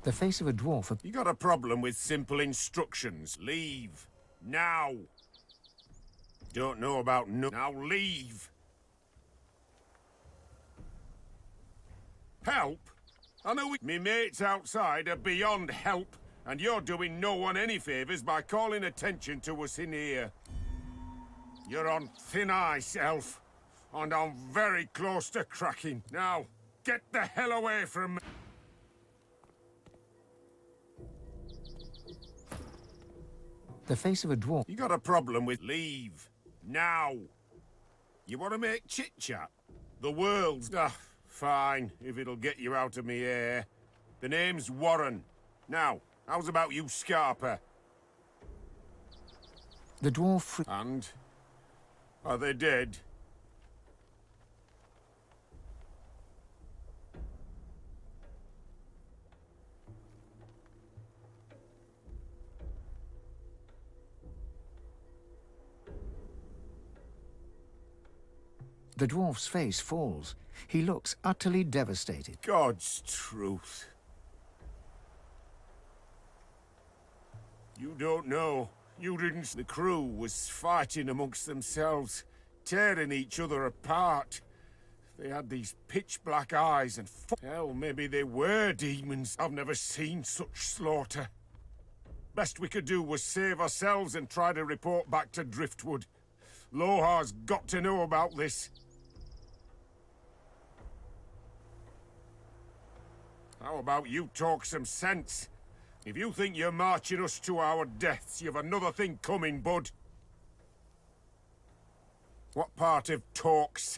The face of a dwarf. You got a problem with simple instructions. Leave. Now. Don't know about no. Now leave. Help? I know me mates outside are beyond help, and you're doing no one any favours by calling attention to us in here. You're on thin ice, elf, and I'm very close to cracking. Now, get the hell away from me. The face of a dwarf. You got a problem with leave. Now. You want to make chit-chat? The world's... fine, if it'll get you out of me hair. The name's Warren. Now, how's about you, Scarper? The dwarf... And? Are they dead? The dwarf's face falls. He looks utterly devastated. God's truth. You don't know. You didn't... The crew was fighting amongst themselves, tearing each other apart. They had these pitch-black eyes and... Hell, maybe they were demons. I've never seen such slaughter. Best we could do was save ourselves and try to report back to Driftwood. Lohar's got to know about this. How about you talk some sense? If you think you're marching us to our deaths, you've another thing coming, bud. What part of talks?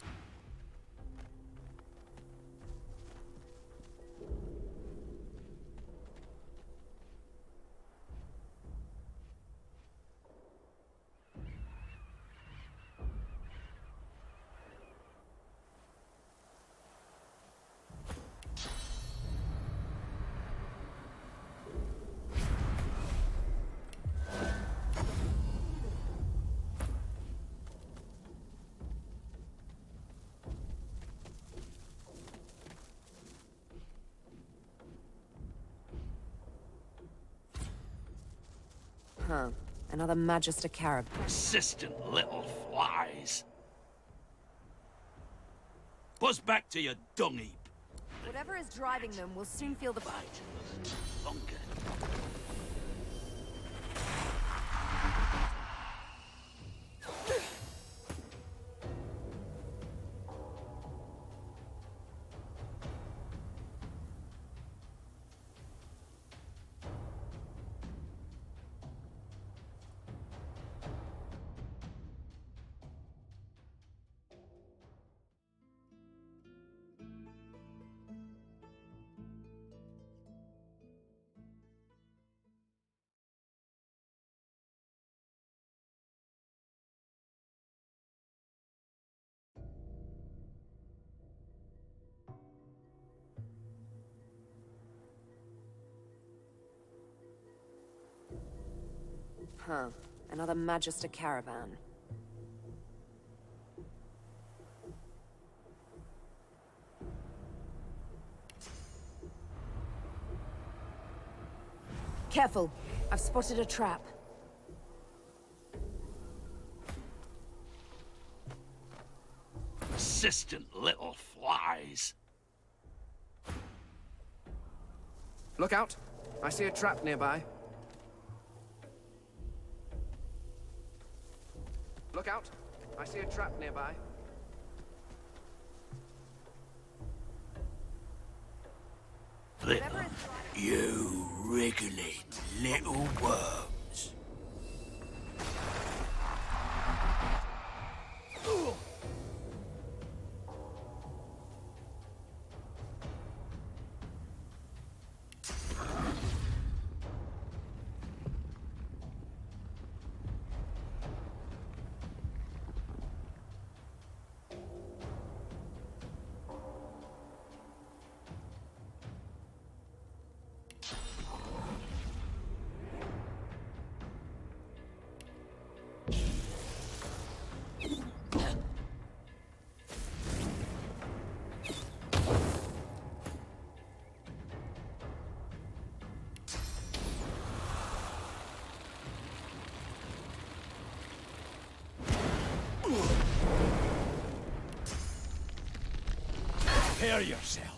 Huh. Another Magister caravan. Persistent little flies. Buzz back to your dung heap. Whatever is driving them will soon feel the bite. Longer. Huh. Another Magister caravan. Careful. I've spotted a trap. Persistent little flies. Look out! I see a trap nearby. Look out! I see a trap nearby. You wriggling little worms. Prepare yourself.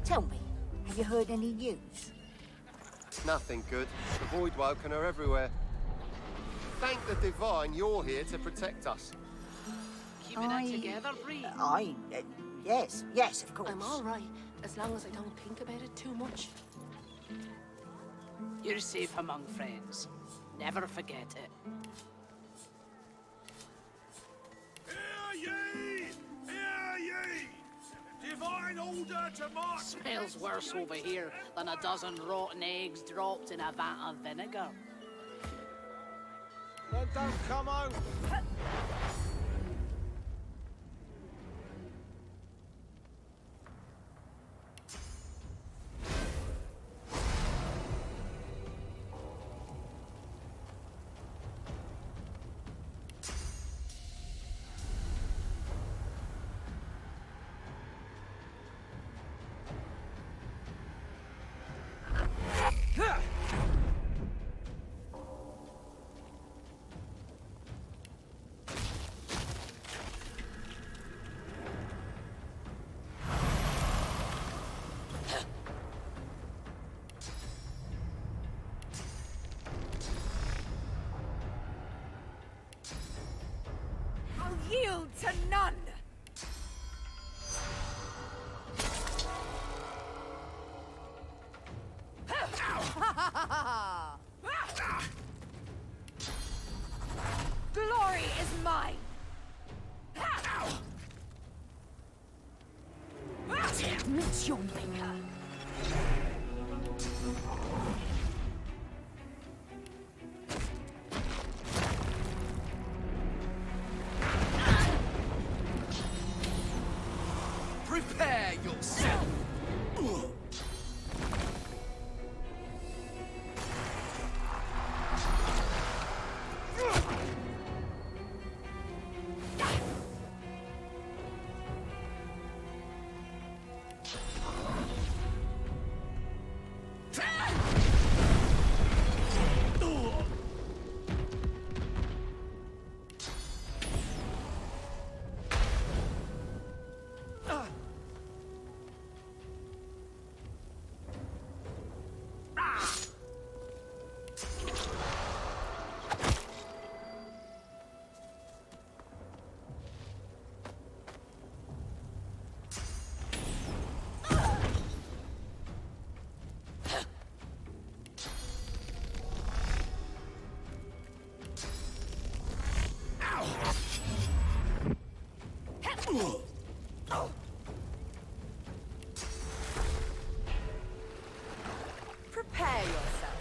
Tell me, have you heard any news? Nothing good. The Voidwoken are everywhere. Thank the Divine you're here to protect us. Keeping it together, Bree? Yes, of course. I'm all right, as long as I don't think about it too much. You're safe among friends. Never forget it. Hear ye! Hear ye! Divine order to march! Smells worse over here than a dozen rotten eggs dropped in a vat of vinegar. Then don't come home. I'll yield to none! Glory is mine! Meet your maker. Prepare yourself! Prepare yourself.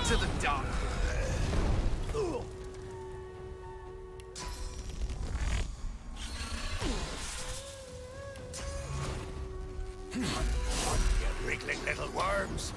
To the dark. You wriggling little worms!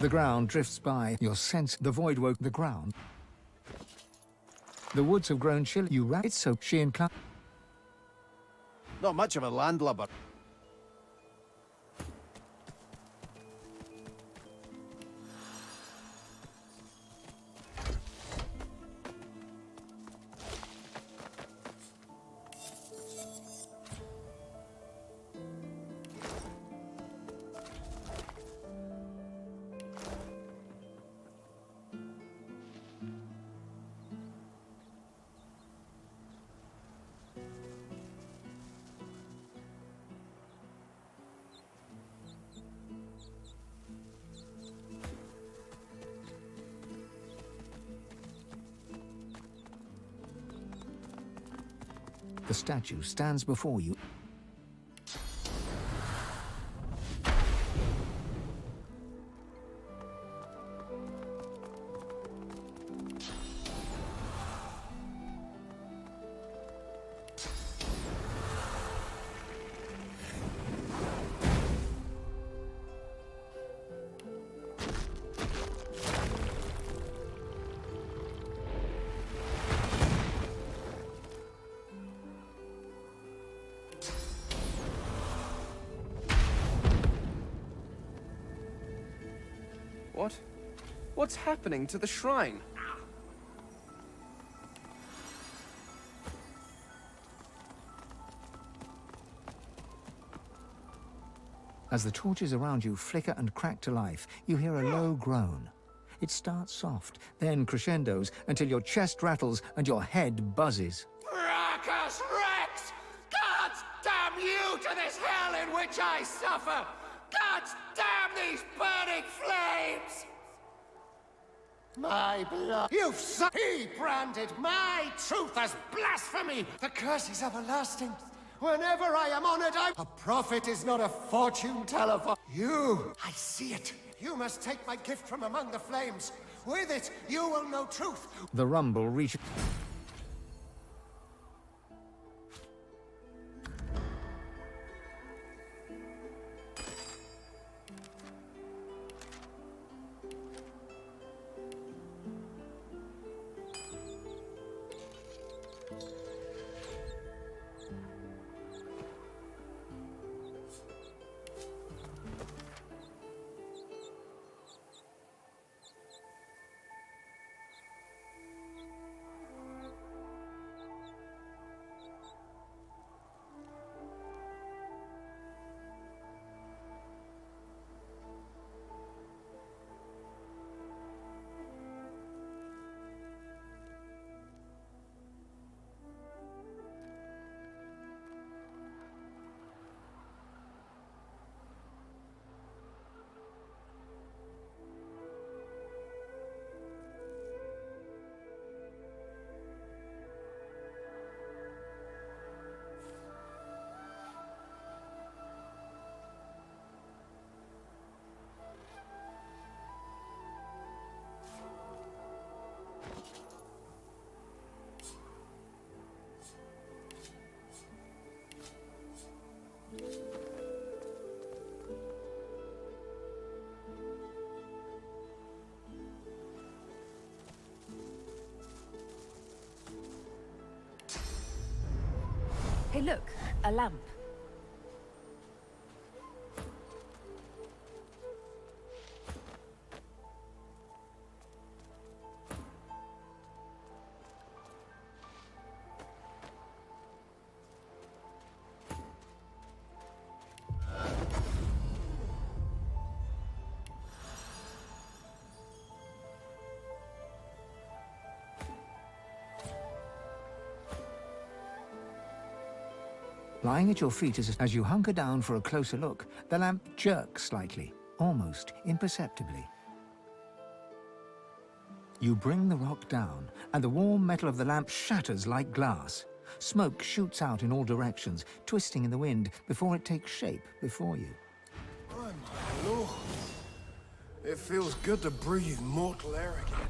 The ground drifts by. Your sense the void woke the ground. The woods have grown chill. You rat. It's so she and cloud. Not much of a landlubber. The statue stands before you. What? What's happening to the shrine? As the torches around you flicker and crack to life, you hear a low groan. It starts soft, then crescendos until your chest rattles and your head buzzes. Fracas Rex! God damn you to this hell in which I suffer! God damn these burning flames! My blood. He branded my truth as blasphemy. The curse is everlasting. Whenever I am honored, a prophet is not a fortune teller for you. I see it. You must take my gift from among the flames. With it, you will know truth. The rumble reaches. Hey, look, a lamp. Lying at your feet as you hunker down for a closer look, the lamp jerks slightly, almost imperceptibly. You bring the rock down, and the warm metal of the lamp shatters like glass. Smoke shoots out in all directions, twisting in the wind before it takes shape before you. Oh, my lord. It feels good to breathe mortal air again.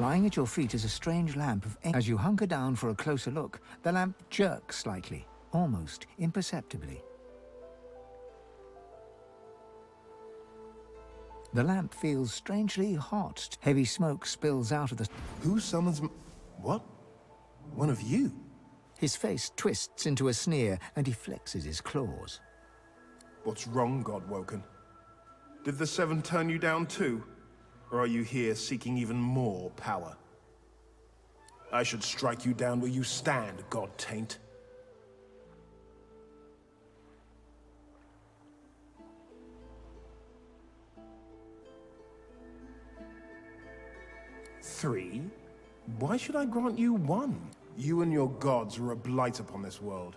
Lying at your feet is a strange lamp of... As you hunker down for a closer look, the lamp jerks slightly, almost imperceptibly. The lamp feels strangely hot. Heavy smoke spills out of the... Who summons what? One of you? His face twists into a sneer, and he flexes his claws. What's wrong, Godwoken? Did the Seven turn you down too? Or are you here seeking even more power? I should strike you down where you stand, God-taint. Three? Why should I grant you one? You and your gods are a blight upon this world.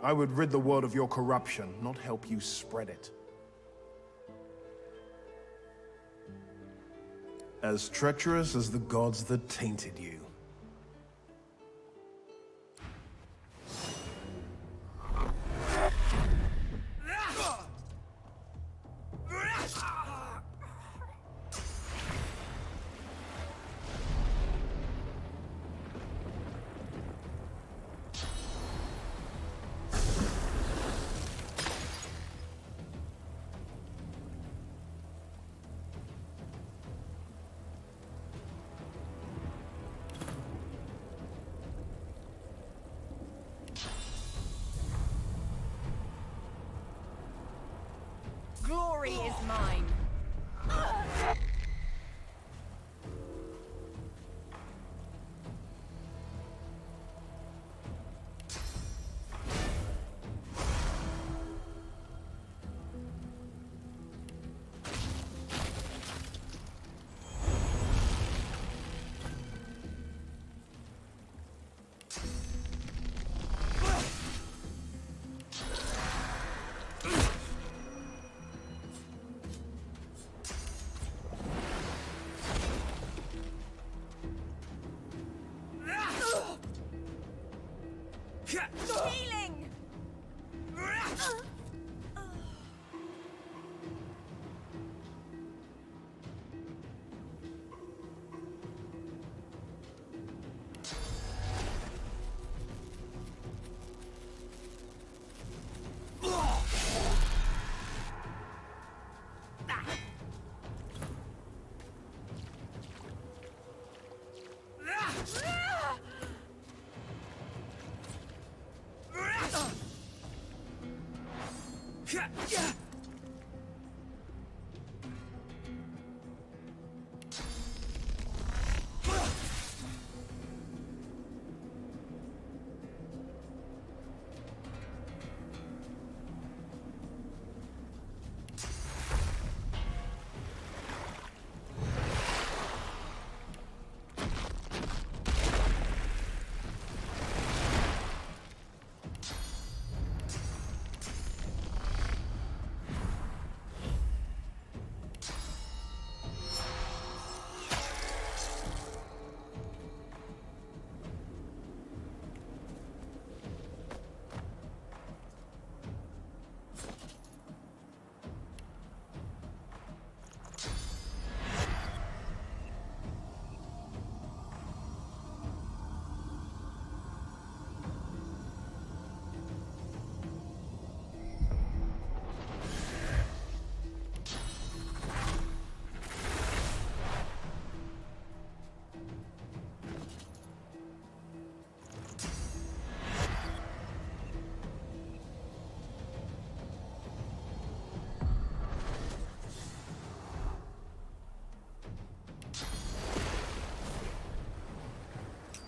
I would rid the world of your corruption, not help you spread it. As treacherous as the gods that tainted you. Glory is mine. Healing!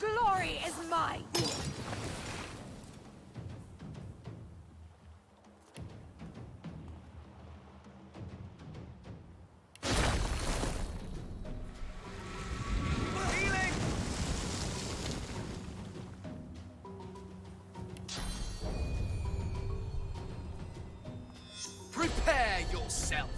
Glory is mine! Prepare yourself!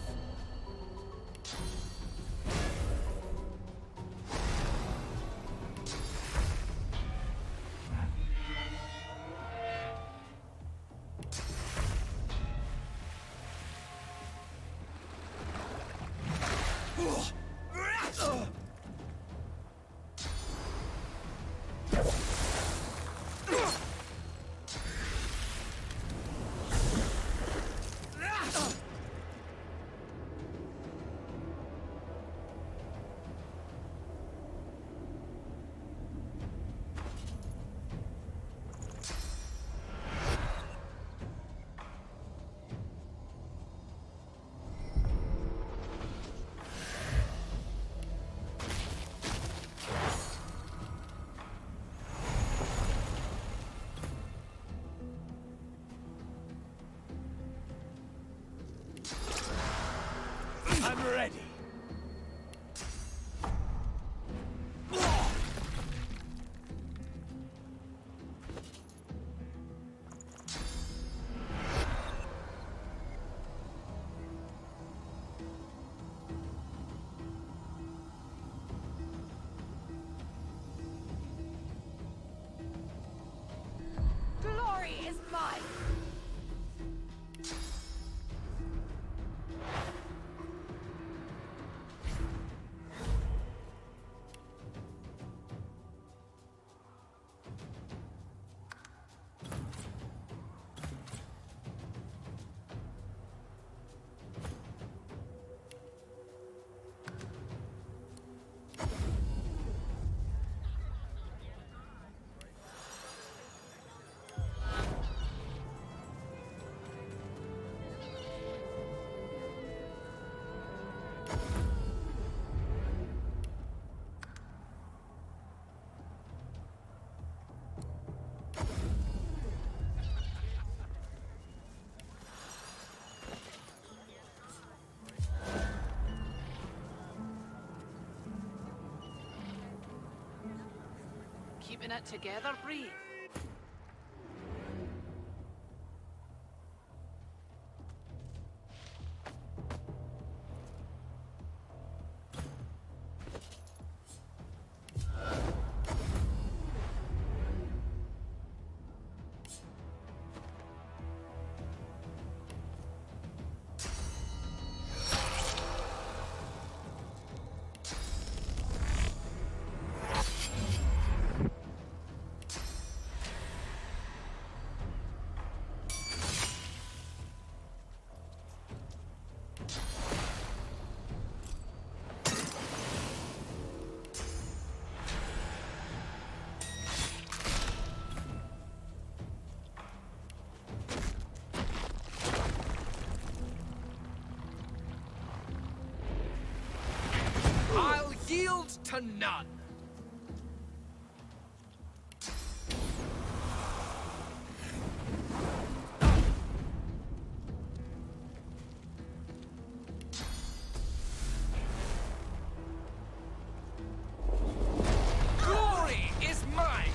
keeping it together, Bree? I'll yield to none. Glory is mine.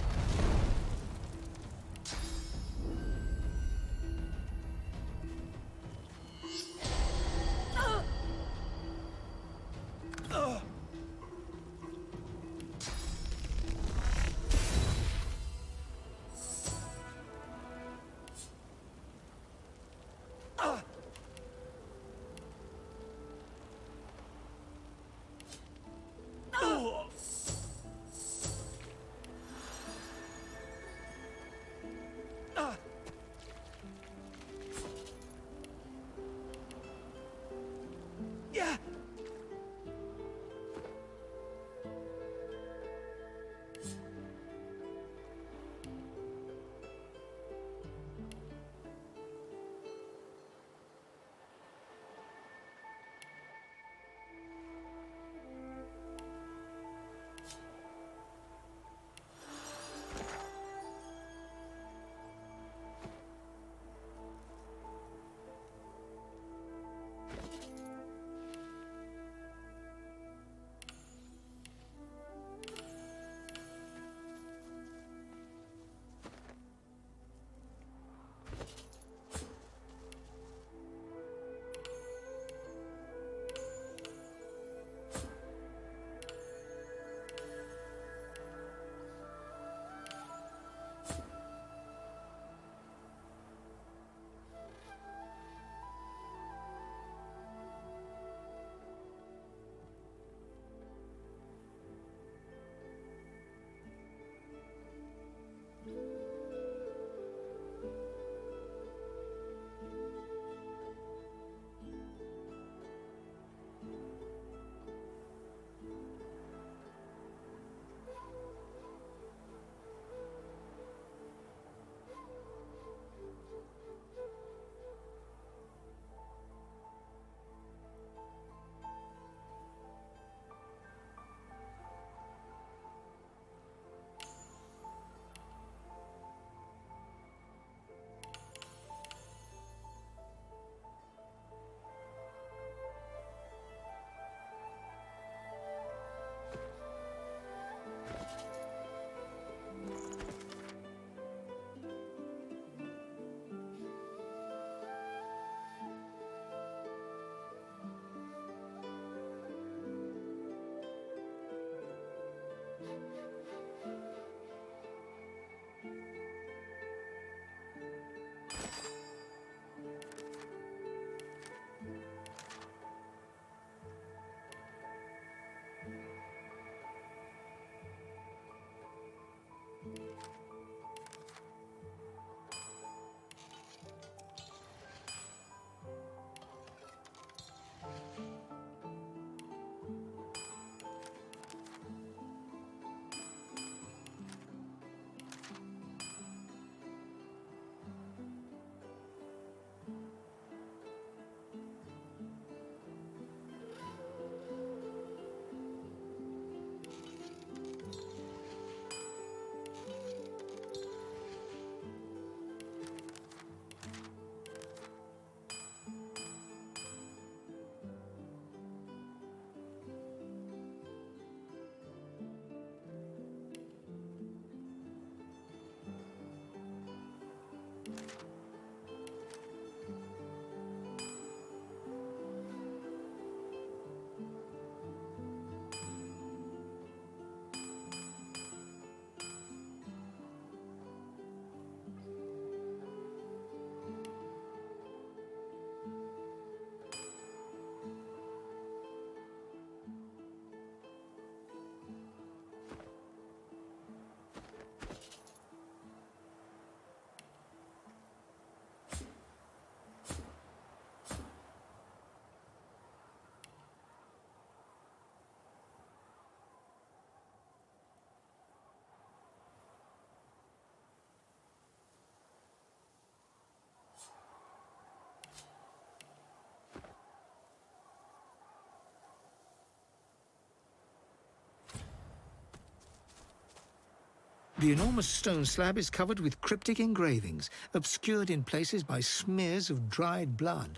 The enormous stone slab is covered with cryptic engravings, obscured in places by smears of dried blood.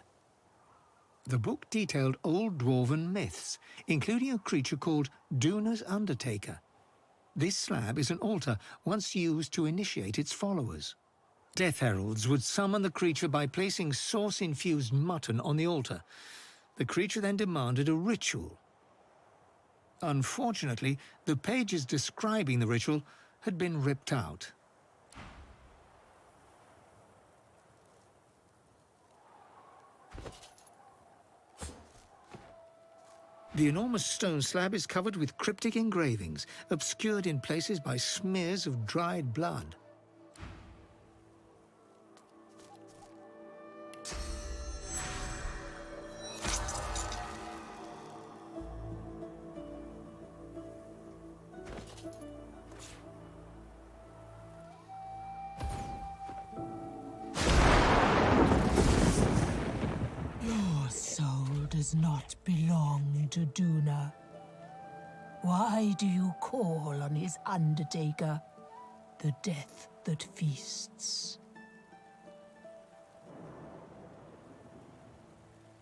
The book detailed old dwarven myths, including a creature called Duna's Undertaker. This slab is an altar once used to initiate its followers. Death heralds would summon the creature by placing sauce-infused mutton on the altar. The creature then demanded a ritual. Unfortunately, the pages describing the ritual had been ripped out. The enormous stone slab is covered with cryptic engravings, obscured in places by smears of dried blood. Your soul does not belong to Duna. Why do you call on his undertaker, the death that feasts?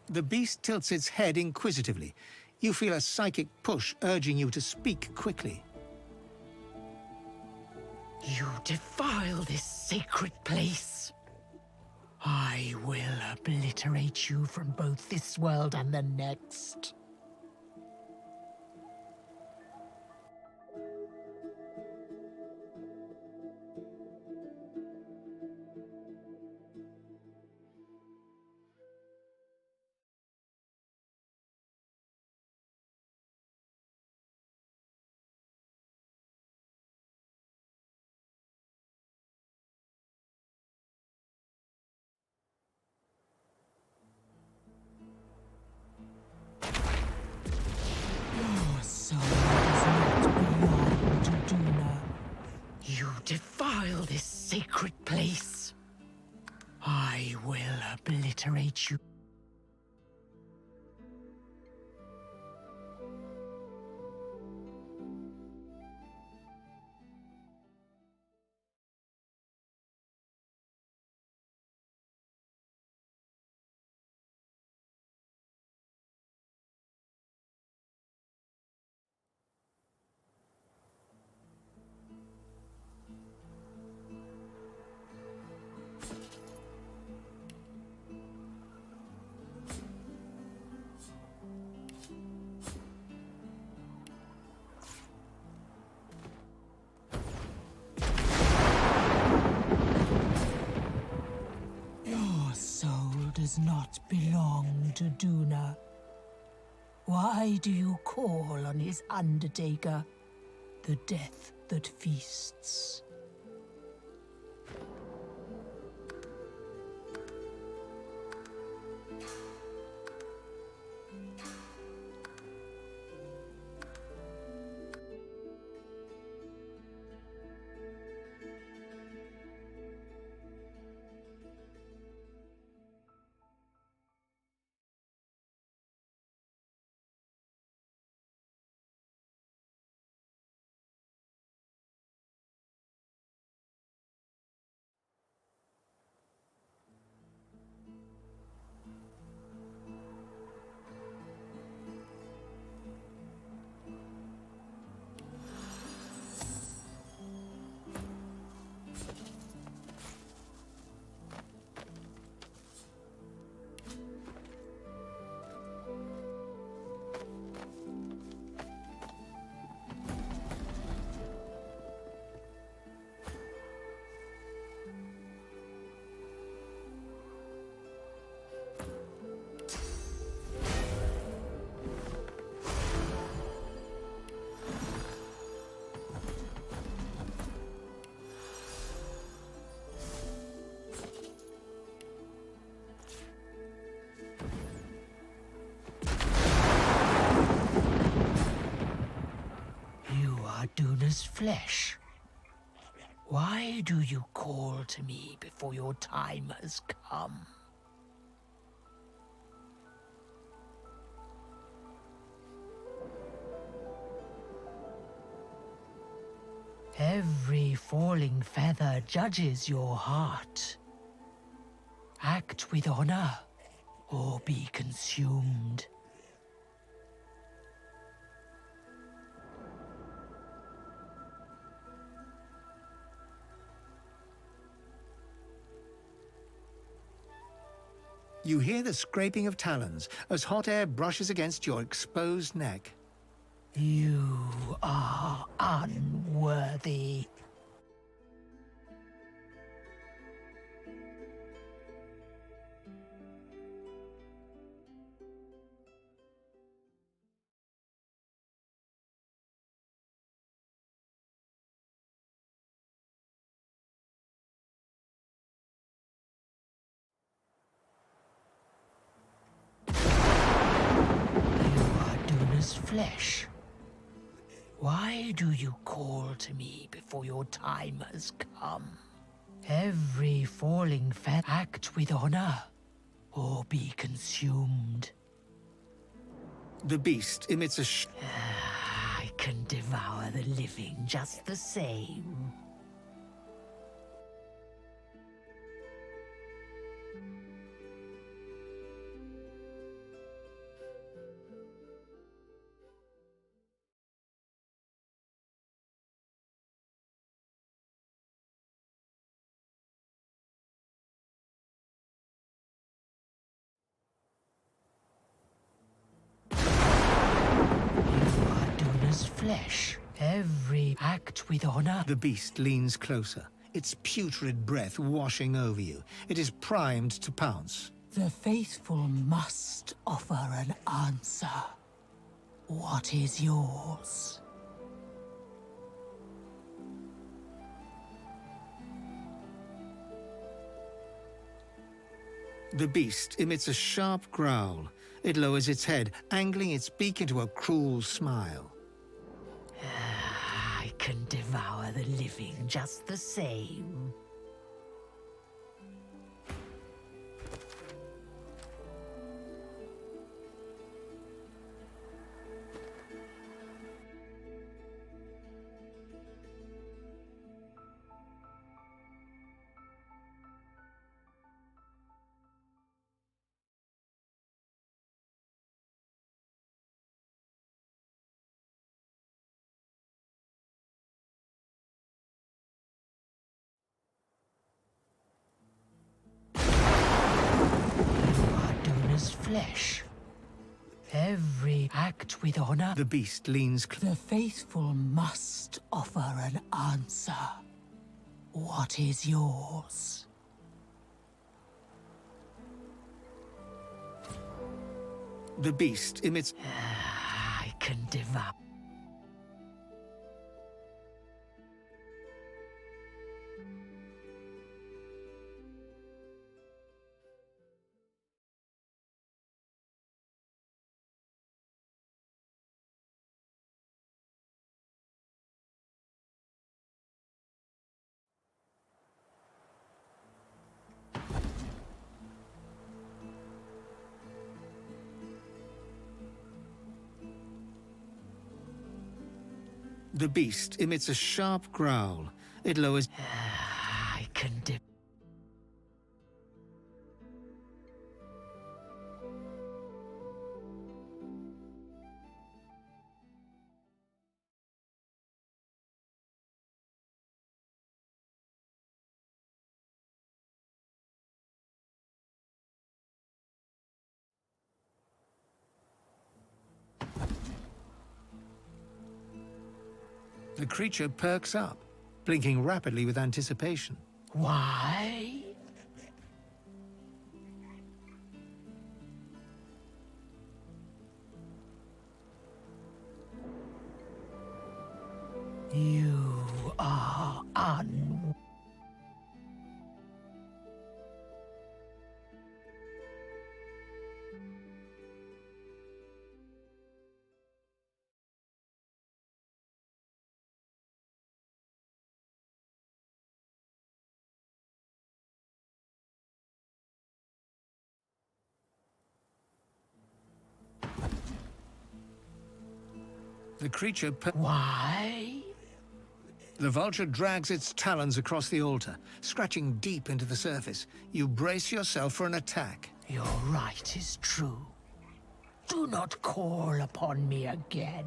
The beast tilts its head inquisitively. You feel a psychic push urging you to speak quickly. You defile this sacred place. I will obliterate you from both this world and the next. Your soul does not belong to Duna. You defile this sacred place. I will obliterate you. Your soul does not belong to Duna. Why do you call on his undertaker, the death that feasts? Duna's flesh. Why do you call to me before your time has come? Every falling feather judges your heart. Act with honor, or be consumed. You hear the scraping of talons as hot air brushes against your exposed neck. You are unworthy. Flesh. Why do you call to me before your time has come? Every falling feather, act with honor, or be consumed. The beast emits a I can devour the living just the same. Flesh. Every act with honor. The beast leans closer, its putrid breath washing over you. It is primed to pounce. The faithful must offer an answer. What is yours? The beast emits a sharp growl. It lowers its head, angling its beak into a cruel smile. I can devour the living just the same. Flesh. Every act with honor. The beast leans The faithful must offer an answer. What is yours? The beast emits I can devour. The beast emits a sharp growl. It lowers... I can The creature perks up, blinking rapidly with anticipation. Why? You are The creature Why? The vulture drags its talons across the altar, scratching deep into the surface. You brace yourself for an attack. Your right is true. Do not call upon me again.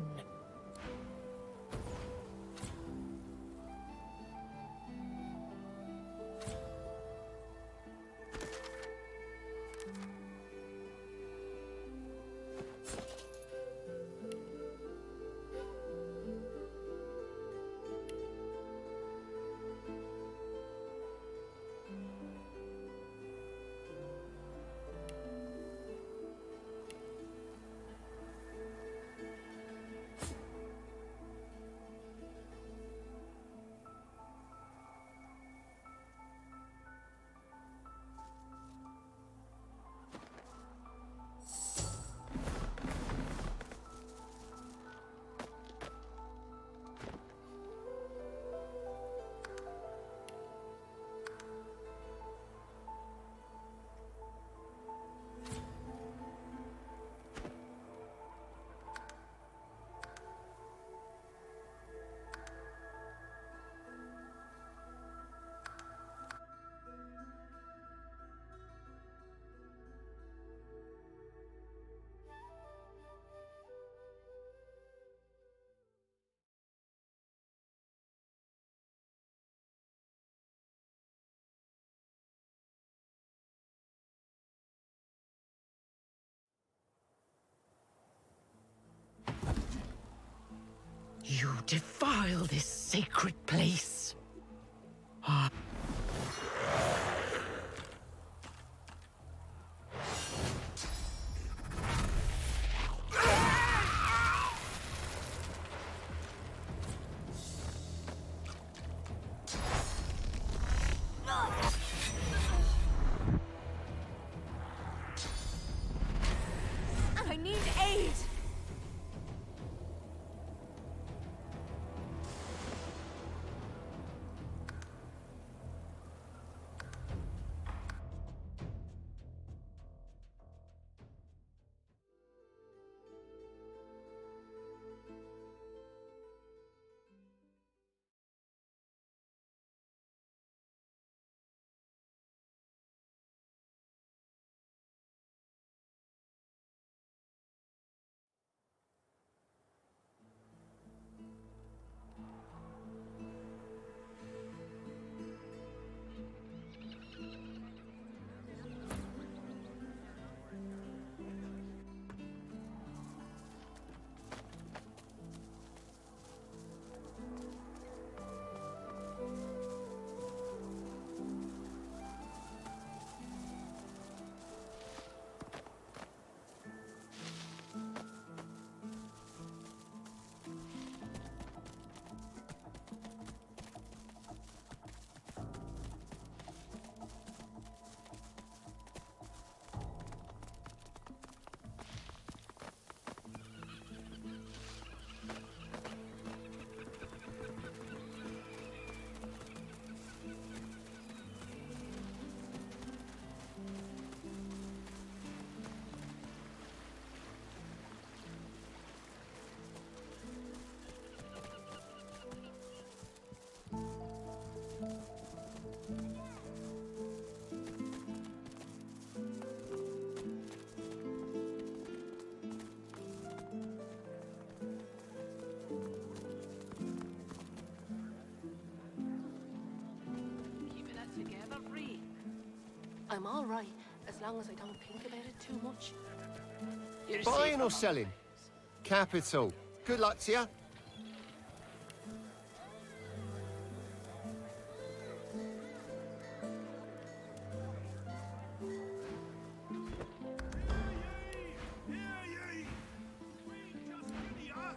You defile this sacred place. I need aid! I'm all right, as long as I don't think about it too much. Buying or selling? Capital. Good luck to you.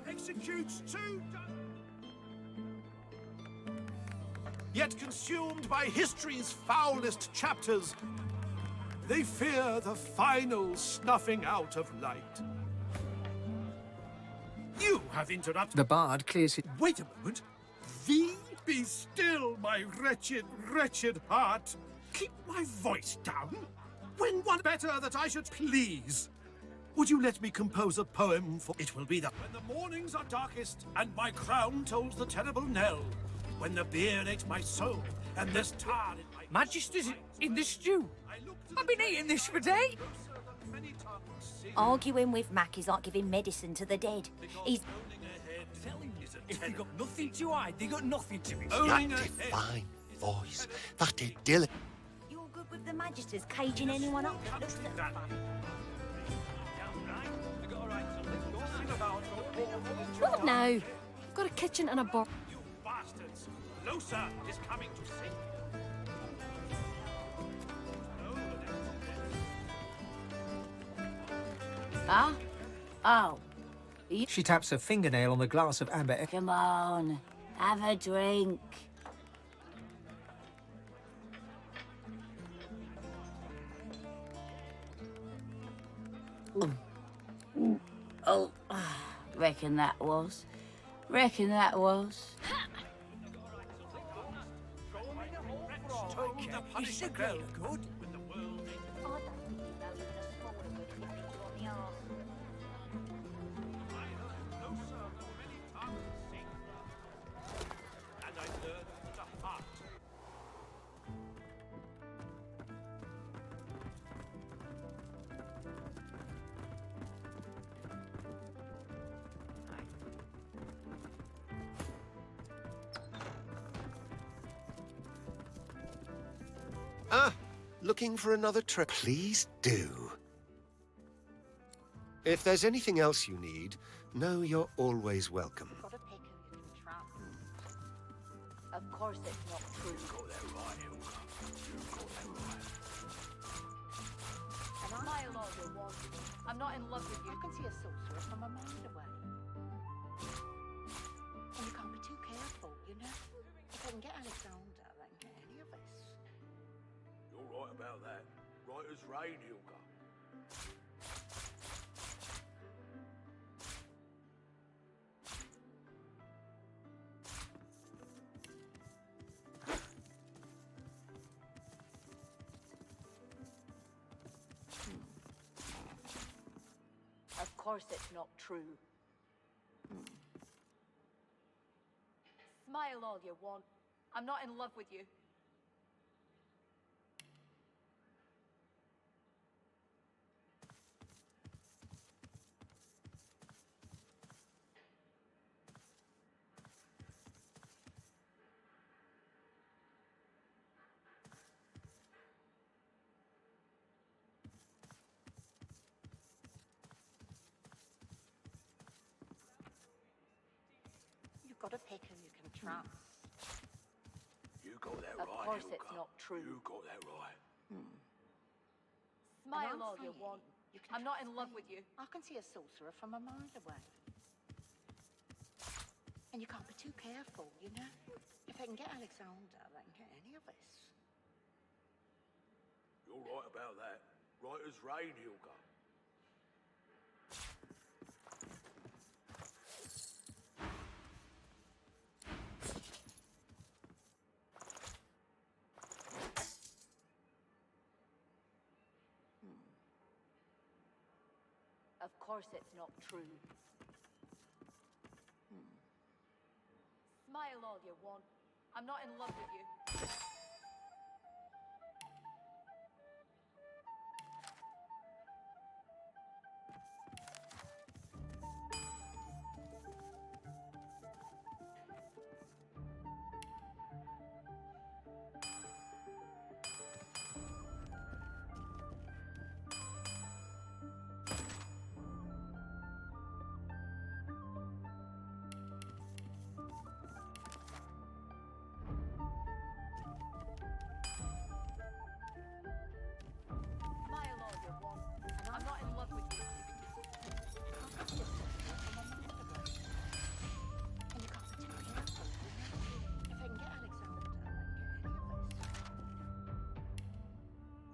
Executes two. Yet consumed by history's foulest chapters, they fear the final snuffing out of light. You have interrupted. The bard clears it. Wait a moment. Thee? Be still, my wretched, wretched heart. Keep my voice down. When one better that I should please. Would you let me compose a poem for it will be that when the mornings are darkest and my crown tolls the terrible knell, when the beer ate my soul, and this tar in my... Magister's in the stew. I've been eating this for days. Arguing with Mac is like giving medicine to the dead. He's... If they got nothing to hide, they got nothing to be. That divine voice, that idyllic... You're good with the Magisters caging anyone up that looks at them funny. What now? I've got a kitchen and a bar. You bastards! Losa is coming to sing. Huh? Oh. She taps her fingernail on the glass of amber. Come on, have a drink. Oh, reckon that was. Reckon that was. Is the girl good? Ah, looking for another trip? Please do. If there's anything else you need, know you're always welcome. Got a pick who you can trust. Of course it's not true. And I love your one. I'm not in love with you. I can see a sorcerer from a mile away. And you can't be too careful, you know? If I can get Alexander, I can get any of us. You're right about that. Right as rain, Hilka. Of course it's not true. Smile all you want. I'm not in love with you. You've got a pick who you can trust. You got that Of right, course Hilka. it's not true. You got that right. Smile all you want. I'm not in love with you. I can see a sorcerer from a mile away. And you can't be too careful, you know? If I can get Alexander, I can get any of us. You're right about that. Right as rain, Hilka. Of course it's not true. Smile all you want. I'm not in love with you. Smile all you want. I'm not in love with you. And you can't be too careful, you know? If I can get Alexander, I can get any of us.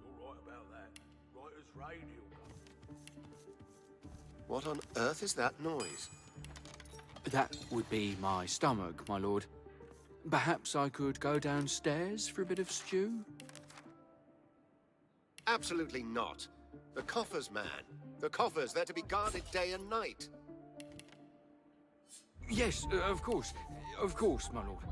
You're right about that. Right as rain, Hilka. What on earth is that noise? That would be my stomach, my lord. Perhaps I could go downstairs for a bit of stew? Absolutely not. The coffers, man. The coffers, they're to be guarded day and night. Yes, of course. Of course, my lord.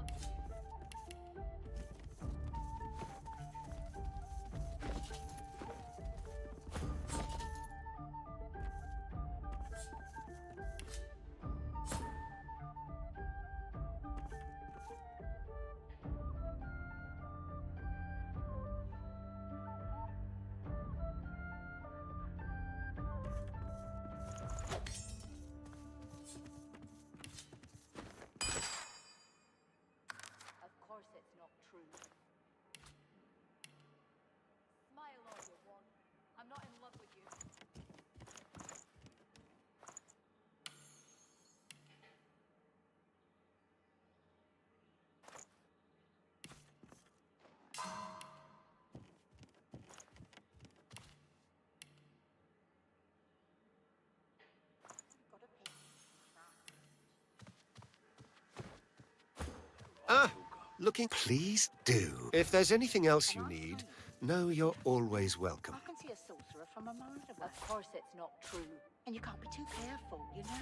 Looking... Please do. If there's anything else you need, know you're always welcome. I can see a sorcerer from a mile away. Of course it's not true. And you can't be too careful, you know?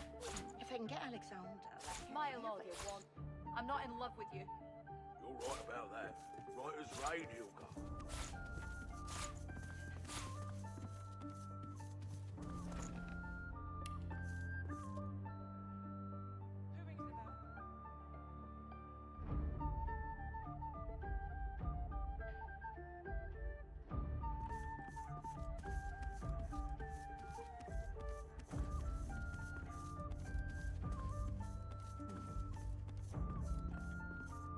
If I can get Alexander... Smile all you want. I'm not in love with you. You're right about that. Right as rain, Ilka.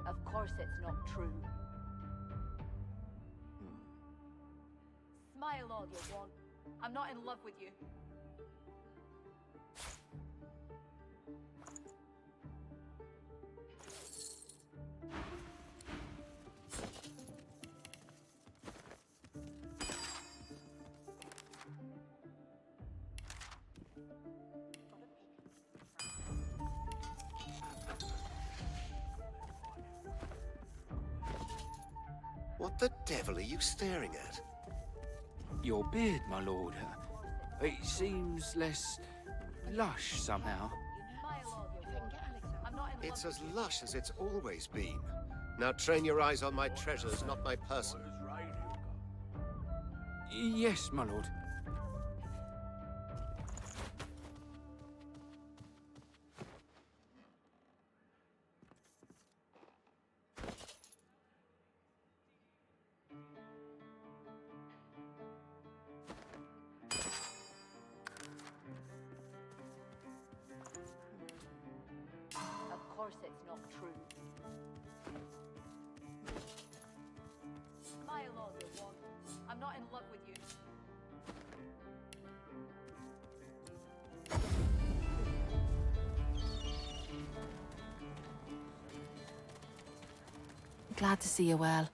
Of course it's not true. Smile all you want. I'm not in love with you. What the devil are you staring at? Your beard, my lord. It seems less lush somehow. Smile all you want. I'm not in love It's with as you. lush as it's always been. Now train your eyes on my treasures, not my person. Right as rain, Ilka. Yes, my lord. Of course it's not true. Smile all you want. I'm not in love with you. Glad to see you well.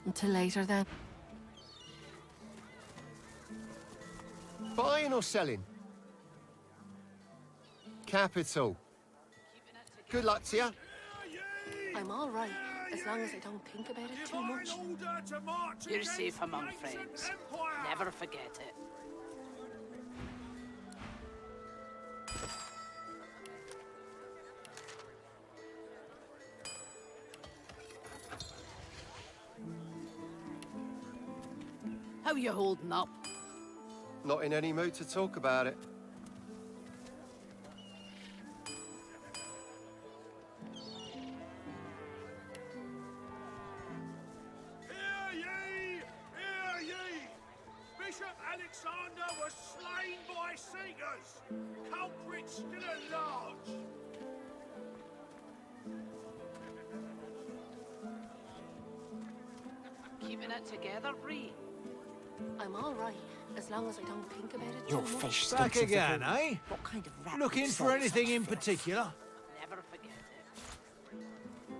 Until later then. Buying or selling? Capital. Good luck to you. I'm all right, as long as I don't think about it too much. You're safe among friends. Never forget it. How you holding up? Not in any mood to talk about it. Hear ye! Hear ye! Bishop Alexander was slain by seekers. Culprits still at large. Keeping it together, Bree? I'm all right, as long as I don't think about it Your too much. fish Back again, eh? What kind of rat Looking would for sell anything such in filth? particular? Never forget it.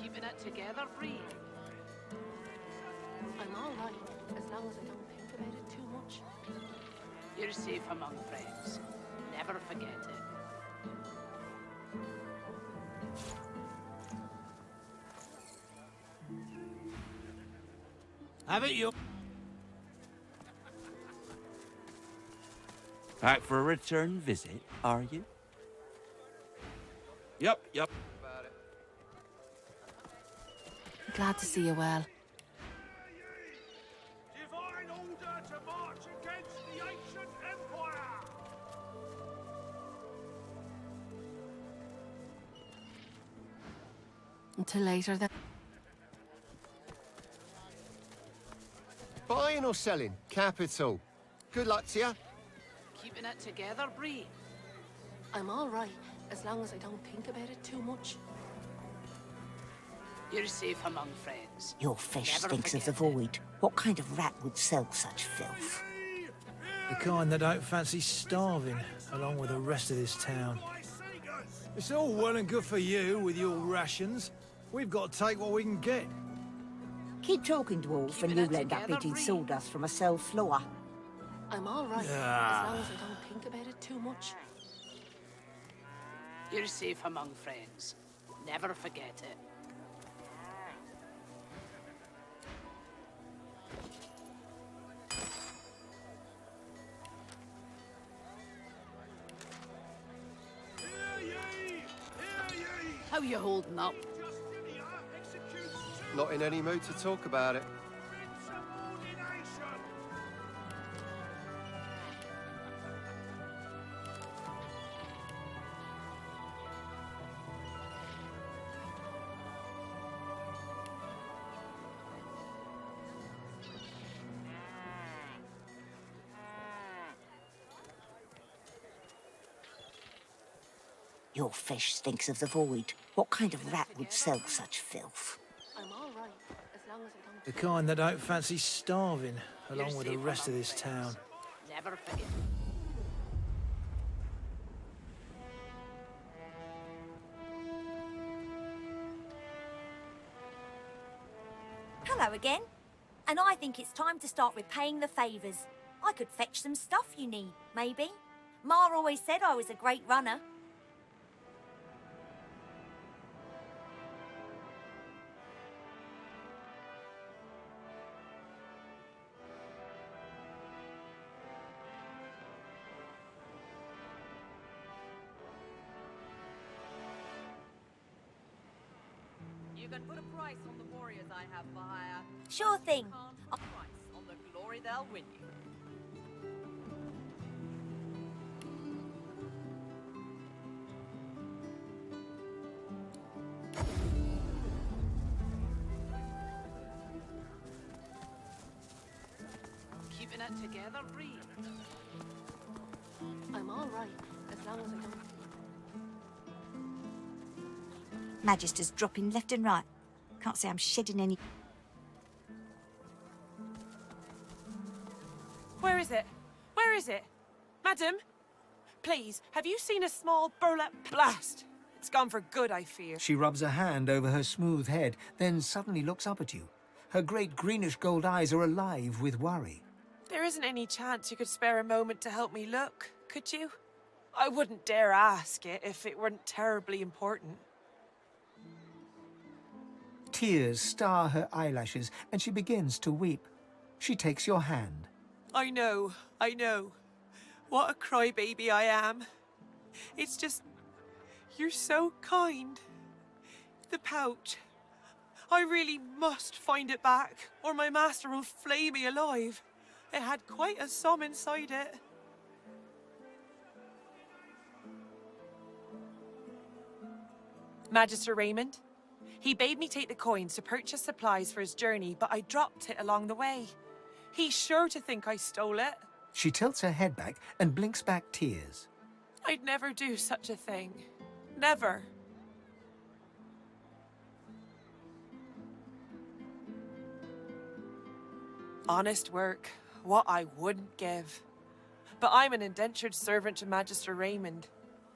Keeping it together, Bree? I'm all right, as long as I don't think about it too much. You're safe among friends. Never forget it. Have it, you. Back for a return visit, are you? Yep. Glad to see you well. Divine order to march against the ancient empire! Until later then. Buying or selling? Capital. Good luck to you. Keeping it together, Bree? I'm all right, as long as I don't think about it too much. You're safe among friends. Your fish Never stinks of the forget it. void. What kind of rat would sell such filth? Hear The kind that don't fancy starving, along with the rest of this town. It's all well and good for you with your rations. We've got to take what we can get. Keep talking, dwarf, and you'll end up eating sawdust from a cell floor. I'm all right, as long as I don't think about it too much. You're safe among friends. Never forget it. How you holding up? Not in any mood to talk about it. Your fish stinks of the void. What kind of rat would sell such filth? I'm all right, as long as I don't... The kind that don't fancy starving, along with the rest of this town. Never forget. Hello again. And I think it's time to start repaying the favours. I could fetch some stuff you need, maybe. Ma always said I was a great runner. You can put a price on the warriors I have for hire. Sure thing. A price on the glory they'll win you. Keeping it together, Bree. I'm all right, as long as I don't... Magister's dropping left and right. Can't say I'm shedding any... Where is it? Where is it? Madam? Please, have you seen a small burlap blast? It's gone for good, I fear. She rubs a hand over her smooth head, then suddenly looks up at you. Her great greenish-gold eyes are alive with worry. There isn't any chance you could spare a moment to help me look, could you? I wouldn't dare ask it if it weren't terribly important. Tears star her eyelashes, and she begins to weep. She takes your hand. I know. What a crybaby I am. It's just... you're so kind. The pouch. I really must find it back, or my master will flay me alive. It had quite a sum inside it. Magister Raymond? He bade me take the coins to purchase supplies for his journey, but I dropped it along the way. He's sure to think I stole it. She tilts her head back and blinks back tears. I'd never do such a thing. Never. Honest work, what I wouldn't give. But I'm an indentured servant to Magister Raymond.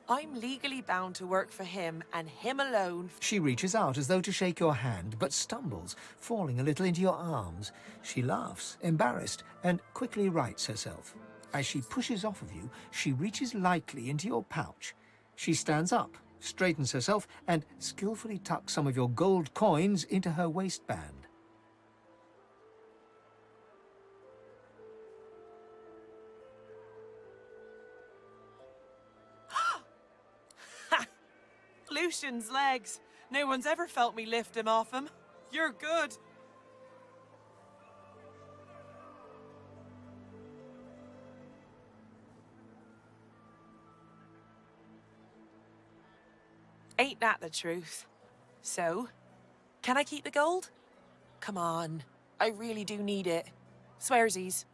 I'm legally bound to work for him, and him alone. She reaches out as though to shake your hand, but stumbles, falling a little into your arms. She laughs, embarrassed, and quickly rights herself. As she pushes off of you, she reaches lightly into your pouch. She stands up, straightens herself, and skillfully tucks some of your gold coins into her waistband. Lucian's legs. No one's ever felt me lift him off him. You're good. Ain't that the truth? So, can I keep the gold? Come on, I really do need it. Swearsies.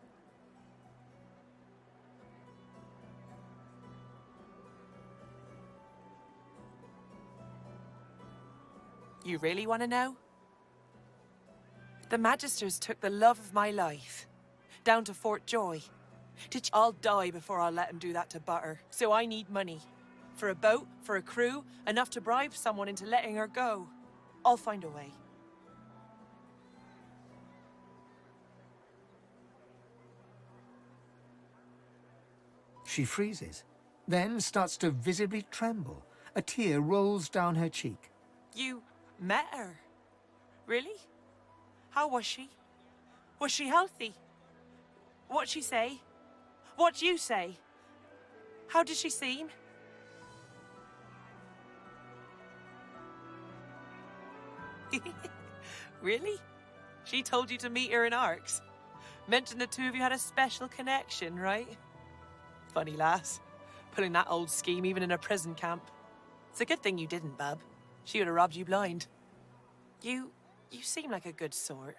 You really want to know? The Magisters took the love of my life down to Fort Joy. I'll die before I'll let him do that to Butter. So I need money. For a boat, for a crew, enough to bribe someone into letting her go. I'll find a way. She freezes, then starts to visibly tremble. A tear rolls down her cheek. You met her? Really? How was she? Was she healthy? What'd she say? What'd you say? How did she seem? Really? She told you to meet her in Arks? Mentioned the two of you had a special connection, right? Funny lass. Pulling that old scheme even in a prison camp. It's a good thing you didn't, bub. She would have robbed you blind. You seem like a good sort.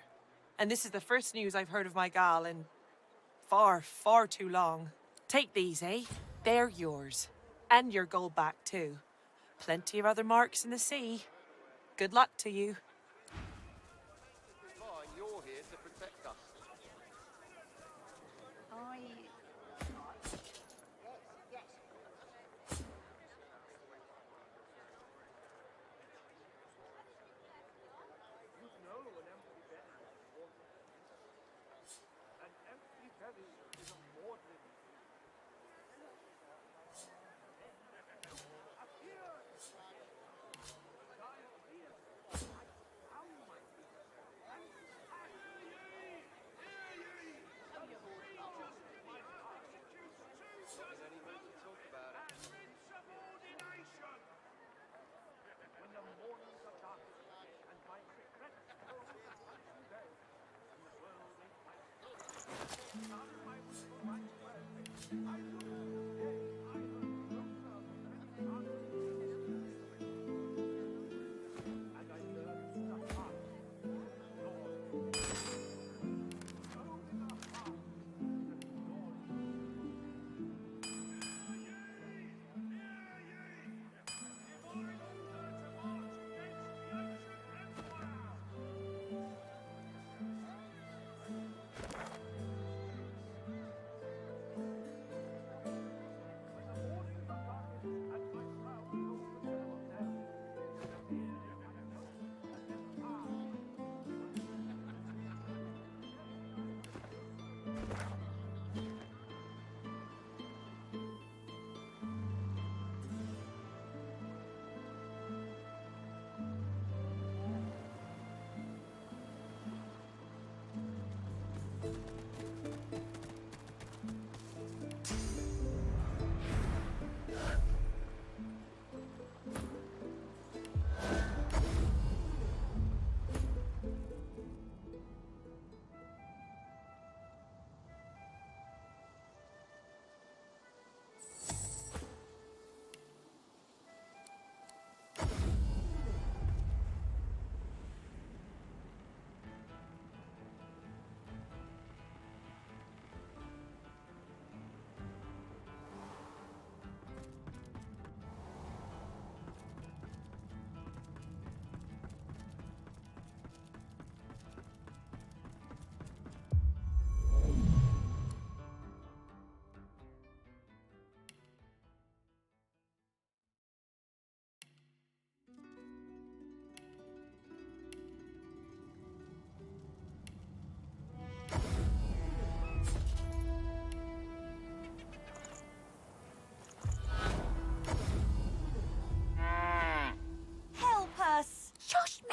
And this is the first news I've heard of my gal in far, far too long. Take these, eh? They're yours. And your gold back, too. Plenty of other marks in the sea. Good luck to you. You're here to protect us.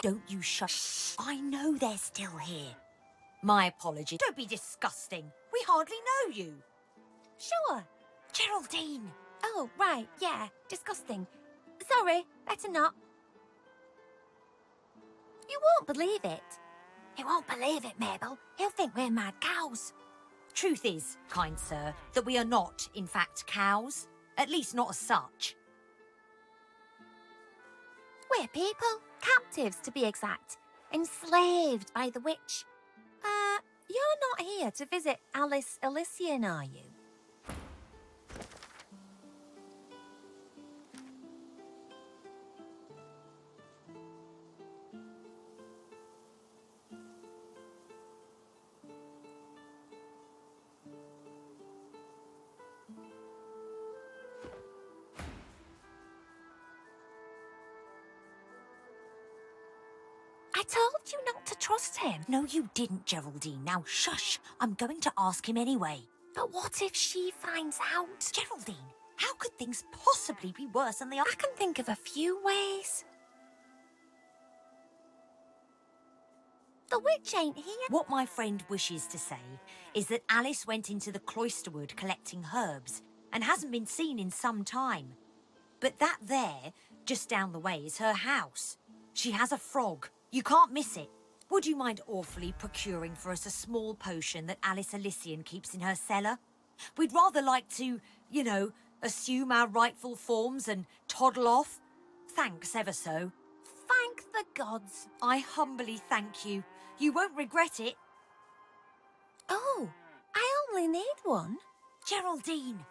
Don't you shush. I know they're still here. My apology. Don't be disgusting. We hardly know you. Sure. Geraldine. Oh, right, yeah. Disgusting. Sorry, better not. You won't believe it. He won't believe it, Mabel. He'll think we're mad cows. Truth is, kind sir, that we are not, in fact, cows. At least not as such. We're people. Captives, to be exact. Enslaved by the witch. You're not here to visit Alice Elysian, are you? I told you not to trust him. No, you didn't, Geraldine. Now, shush. I'm going to ask him anyway. But what if she finds out? Geraldine, how could things possibly be worse than they are? I can think of a few ways. The witch ain't here. What my friend wishes to say is that Alice went into the cloisterwood collecting herbs and hasn't been seen in some time. But that there, just down the way, is her house. She has a frog. You can't miss it. Would you mind awfully procuring for us a small potion that Alice Elysian keeps in her cellar? We'd rather like to, you know, assume our rightful forms and toddle off. Thanks ever so. Thank the gods. I humbly thank you. You won't regret it. Oh, I only need one. Geraldine,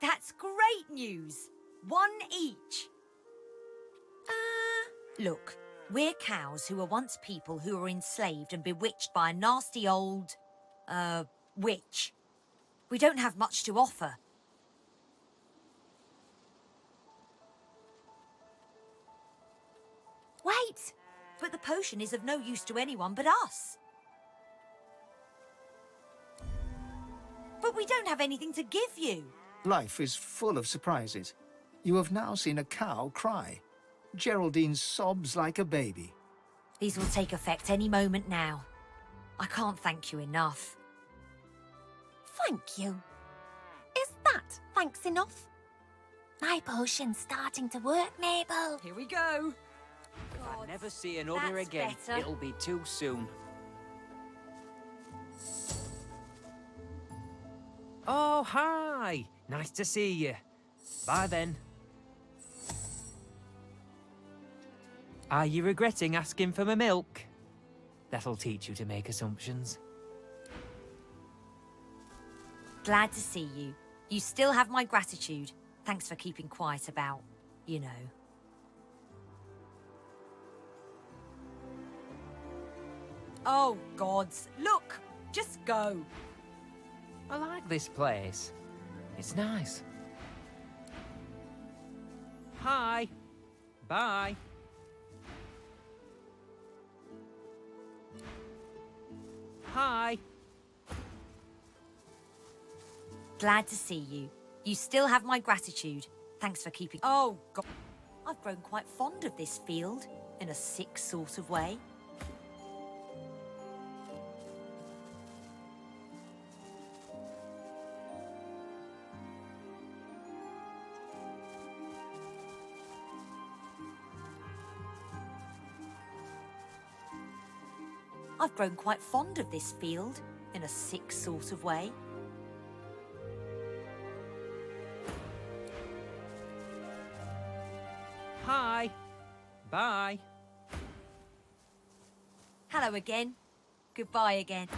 that's great news. One each. Look, we're cows who were once people who were enslaved and bewitched by a nasty old, witch. We don't have much to offer. Wait! But the potion is of no use to anyone but us. But we don't have anything to give you. Life is full of surprises. You have now seen a cow cry. Geraldine sobs like a baby. These will take effect any moment now. I can't thank you enough. Thank you. Is that thanks enough? My potion's starting to work, Mabel. Here we go. If I never see another that's again, better. it'll be too soon. Oh, hi! Nice to see you. Bye then. Are you regretting asking for my milk? That'll teach you to make assumptions. Glad to see you. You still have my gratitude. Thanks for keeping quiet about, you know. Oh, gods. Look! Just go. I like this place. It's nice. Hi. Bye. Hi. Glad to see you. You still have my gratitude. Thanks for keeping... Oh, God. I've grown quite fond of this field, in a sick sort of way. I've grown quite fond of this field, in a sick sort of way. Hi. Bye. Hello again. Goodbye again.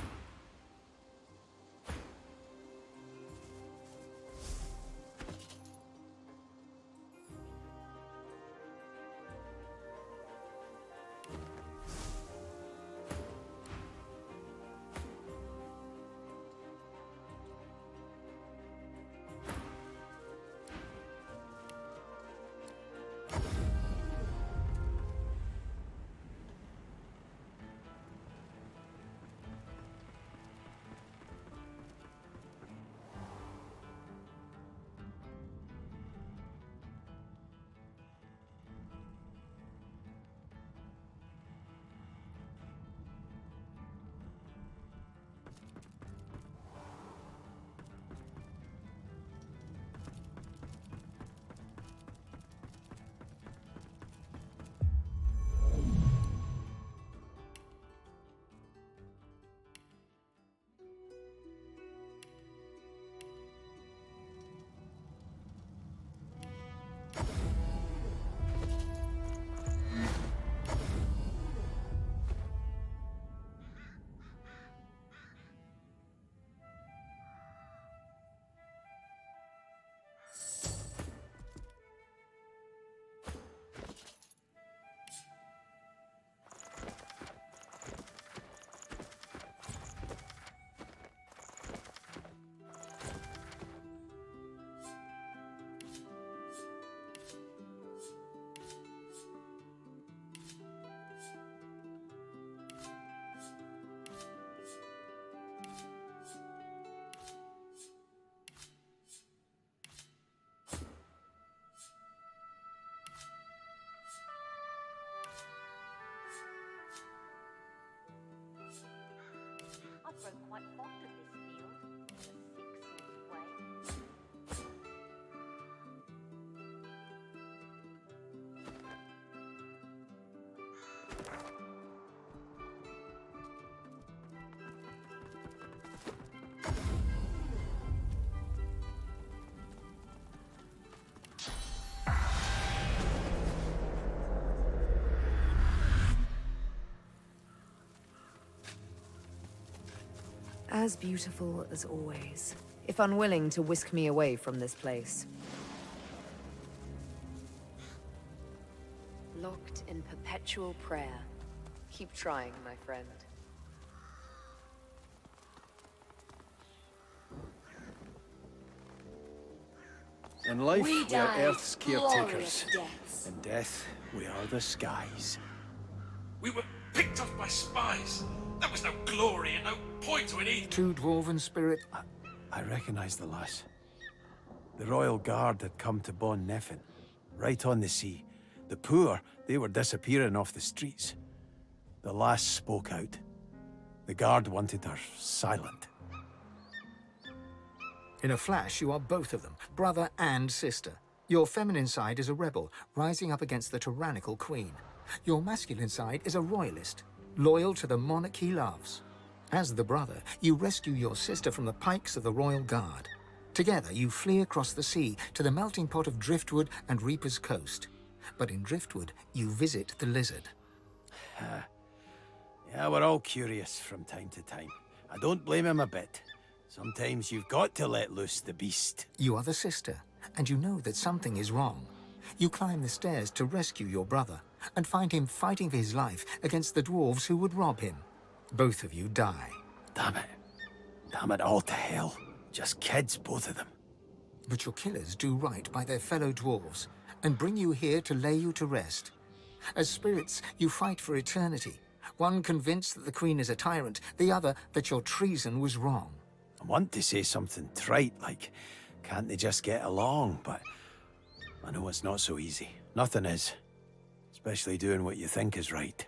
as beautiful as always, if unwilling to whisk me away from this place. Locked in perpetual prayer. Keep trying, my friend. In life, We we are die Earth's caretakers. glorious deaths. In death, we are the skies. We were picked off by spies. There was no glory and no point to it either. Two dwarven spirit... I recognize the lass. The Royal Guard had come to Bon Neffen, right on the sea. The poor, they were disappearing off the streets. The lass spoke out. The guard wanted her silent. In a flash, you are both of them, brother and sister. Your feminine side is a rebel, rising up against the tyrannical queen. Your masculine side is a royalist, loyal to the monarch he loves. As the brother, you rescue your sister from the pikes of the Royal Guard. Together, you flee across the sea to the melting pot of Driftwood and Reaper's Coast. But in Driftwood, you visit the lizard. Yeah, we're all curious from time to time. I don't blame him a bit. Sometimes you've got to let loose the beast. You are the sister, and you know that something is wrong. You climb the stairs to rescue your brother, and find him fighting for his life against the dwarves who would rob him. Both of you die. Damn it. Damn it all to hell. Just kids, both of them. But your killers do right by their fellow dwarves, and bring you here to lay you to rest. As spirits, you fight for eternity. One convinced that the Queen is a tyrant, the other that your treason was wrong. I want to say something trite, like, can't they just get along? But I know it's not so easy. Nothing is. Especially doing what you think is right.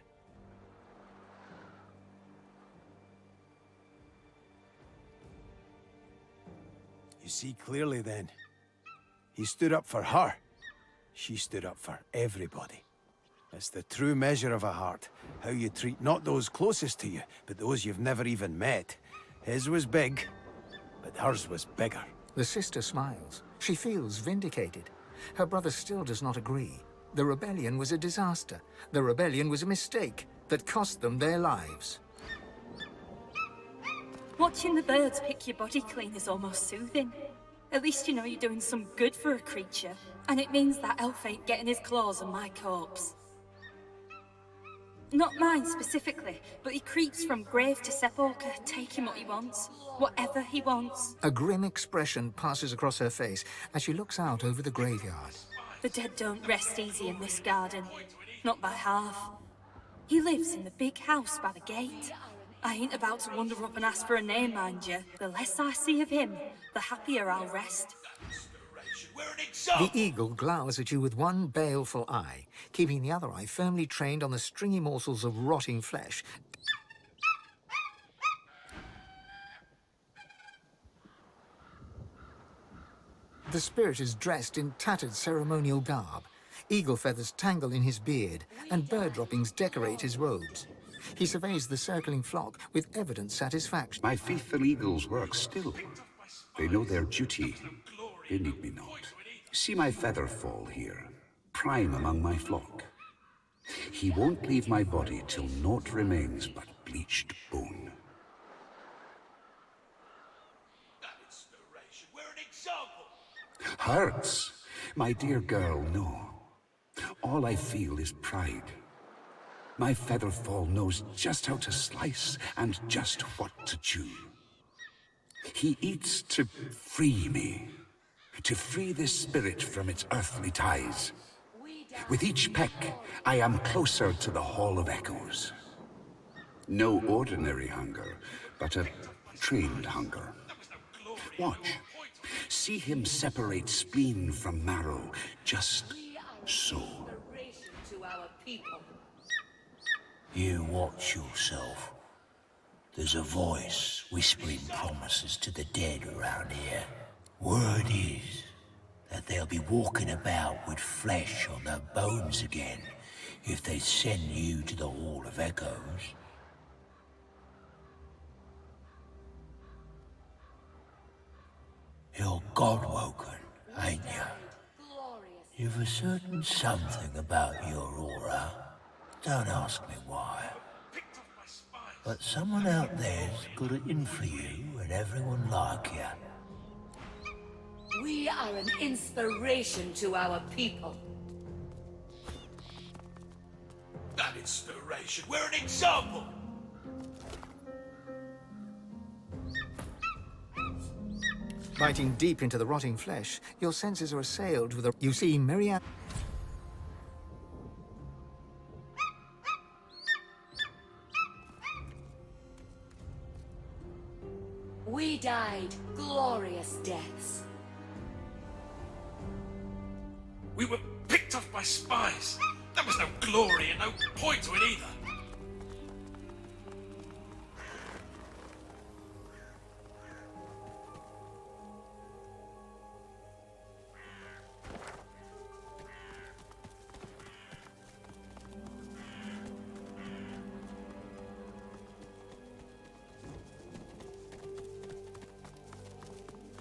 You see clearly then. He stood up for her. She stood up for everybody. It's the true measure of a heart. How you treat not those closest to you, but those you've never even met. His was big, but hers was bigger. The sister smiles. She feels vindicated. Her brother still does not agree. The rebellion was a disaster. The rebellion was a mistake that cost them their lives. Watching the birds pick your body clean is almost soothing. At least you know you're doing some good for a creature. And it means that elf ain't getting his claws on my corpse. Not mine specifically, but he creeps from grave to sepulchre, taking what he wants. Whatever he wants. A grim expression passes across her face as she looks out over the graveyard. The dead don't rest easy in this garden. Not by half. He lives in the big house by the gate. I ain't about to wander up and ask for a name, mind you. The less I see of him, the happier I'll rest. The eagle glowers at you with one baleful eye, keeping the other eye firmly trained on the stringy morsels of rotting flesh. The spirit is dressed in tattered ceremonial garb. Eagle feathers tangle in his beard, and bird droppings decorate his robes. He surveys the circling flock with evident satisfaction. My faithful eagles work still. They know their duty. They need me not. See my feather fall here, prime among my flock. He won't leave my body till naught remains but bleached bone. Hurts? My dear girl, no. All I feel is pride. My featherfall knows just how to slice and just what to chew. He eats to free me, to free this spirit from its earthly ties. With each peck, I am closer to the Hall of Echoes. No ordinary hunger, but a trained hunger. Watch. See him separate spleen from marrow, just so. You watch yourself. There's a voice whispering promises to the dead around here. Word is that they'll be walking about with flesh on their bones again if they send you to the Hall of Echoes. You're God-woken, ain't you? You've a certain something about your aura. Don't ask me why. but someone out there's got it in for you and everyone like you. We are an inspiration to our people. That inspiration. We're an example. Biting deep into the rotting flesh, your senses are assailed with a... You see myriad... We died glorious deaths. We were picked off by spies. There was no glory and no point to it either.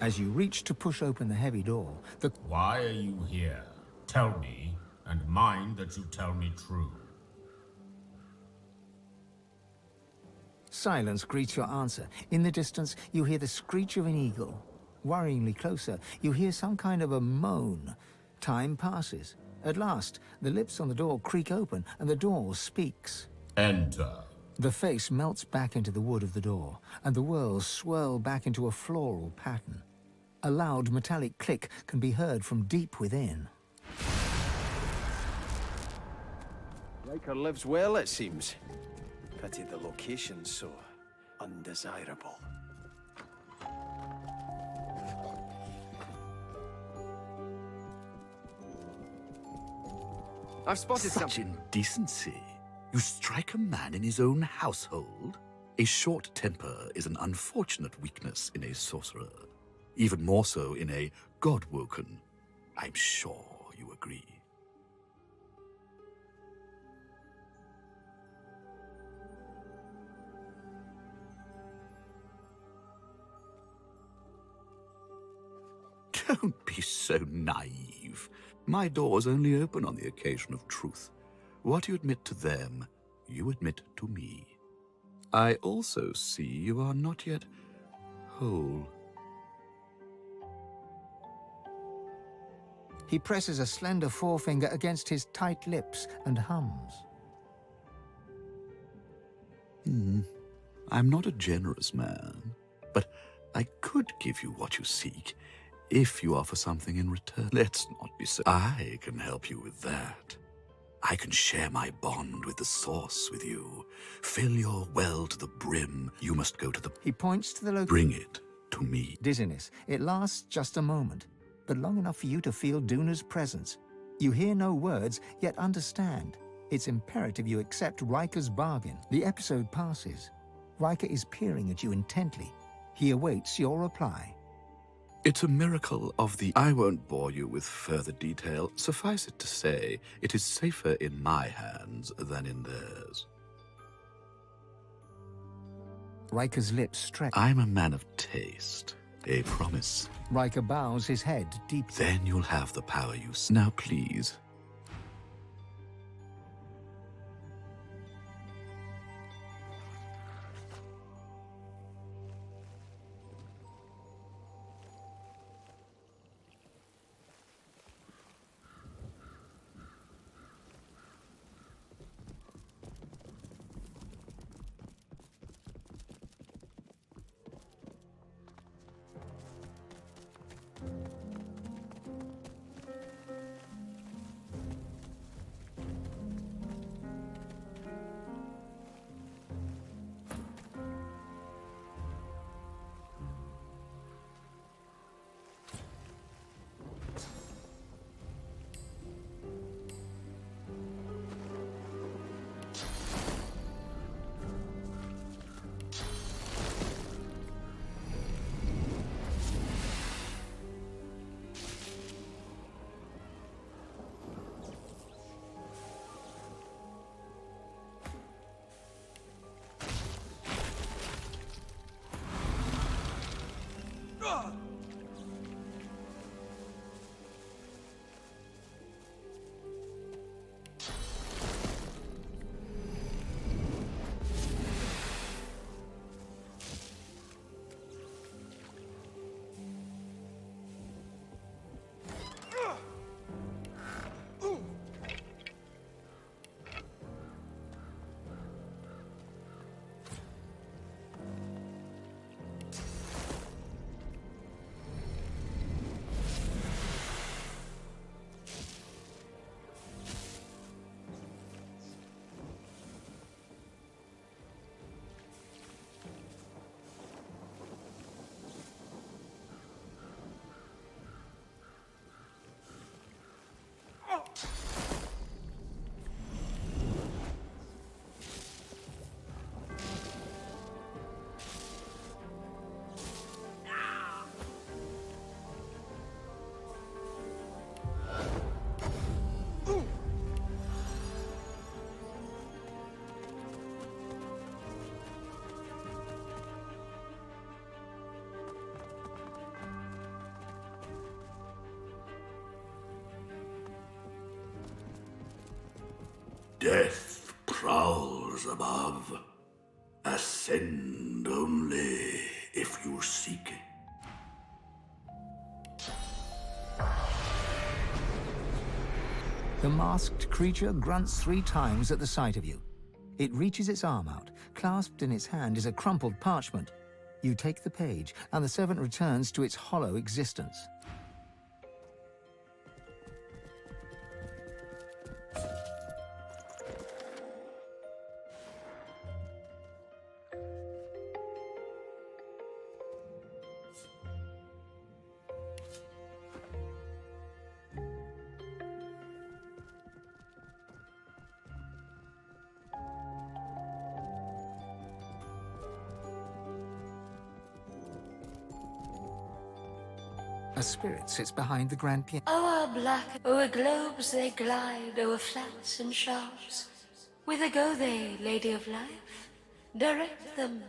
As you reach to push open the heavy door, the... Why are you here? Tell me, and mind that you tell me true. Silence greets your answer. In the distance, you hear the screech of an eagle. Worryingly closer, you hear some kind of a moan. Time passes. At last, the lips on the door creak open, and the door speaks. Enter. The face melts back into the wood of the door, and the whorls swirl back into a floral pattern. A loud metallic click can be heard from deep within. Riker lives well, it seems. Pity the location's so undesirable. I've spotted such indecency. You strike a man in his own household? A short temper is an unfortunate weakness in a sorcerer. Even more so in a god-woken. I'm sure you agree. Don't be so naive. My doors only open on the occasion of truth. What you admit to them, you admit to me. I also see you are not yet whole. He presses a slender forefinger against his tight lips and hums. I'm not a generous man, but I could give you what you seek if you offer something in return. Let's not be so... I can help you with that. I can share my bond with the source with you. Fill your well to the brim. You must go to the... He points to the location. Bring it to me. Dizziness. It lasts just a moment, but long enough for you to feel Duna's presence. You hear no words, yet understand. It's imperative you accept Riker's bargain. The episode passes. Riker is peering at you intently. He awaits your reply. It's a miracle of the... I won't bore you with further detail. Suffice it to say, it is safer in my hands than in theirs. Riker's lips stretch. I'm a man of taste. A promise. Riker bows his head deeply. Then you'll have the power you... Now, please. Death prowls above. Ascend only if you seek it. The masked creature grunts 3 times at the sight of you. It reaches its arm out. Clasped in its hand is a crumpled parchment. You take the page, and the servant returns to its hollow existence. A spirit sits behind the grand piano. O'er black, o'er globes they glide, o'er flats and sharps. Whither go they, Lady of Life? Direct them.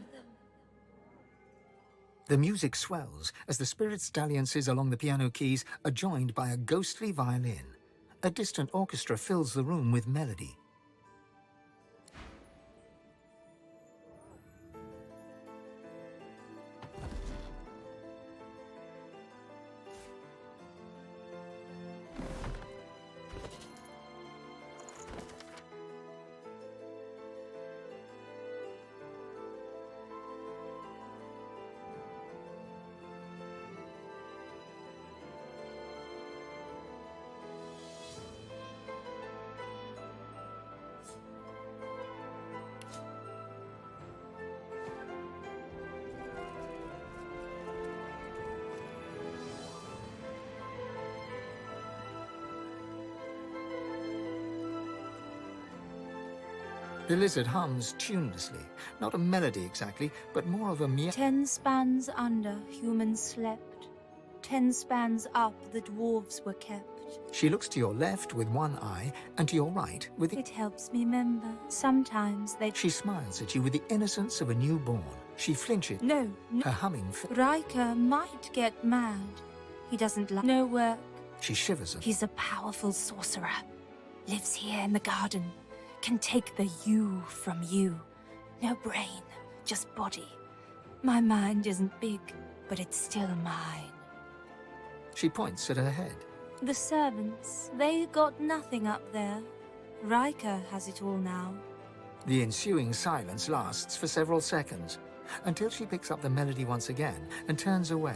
The music swells as the spirit's dalliances along the piano keys are joined by a ghostly violin. A distant orchestra fills the room with melody. The lizard hums tunelessly, not a melody exactly, but more of a meow. 10 spans under, humans slept. 10 spans up, the dwarves were kept. She looks to your left with one eye, and to your right with the... It helps me remember. Sometimes they... She smiles at you with the innocence of a newborn. She flinches. No. Her humming... Riker might get mad. He doesn't like no work. She shivers. He's a powerful sorcerer. Lives here in the garden. Can take the you from you. No brain, just body. My mind isn't big, but it's still mine. She points at her head. The servants, they got nothing up there. Riker has it all now. The ensuing silence lasts for several seconds, until she picks up the melody once again and turns away.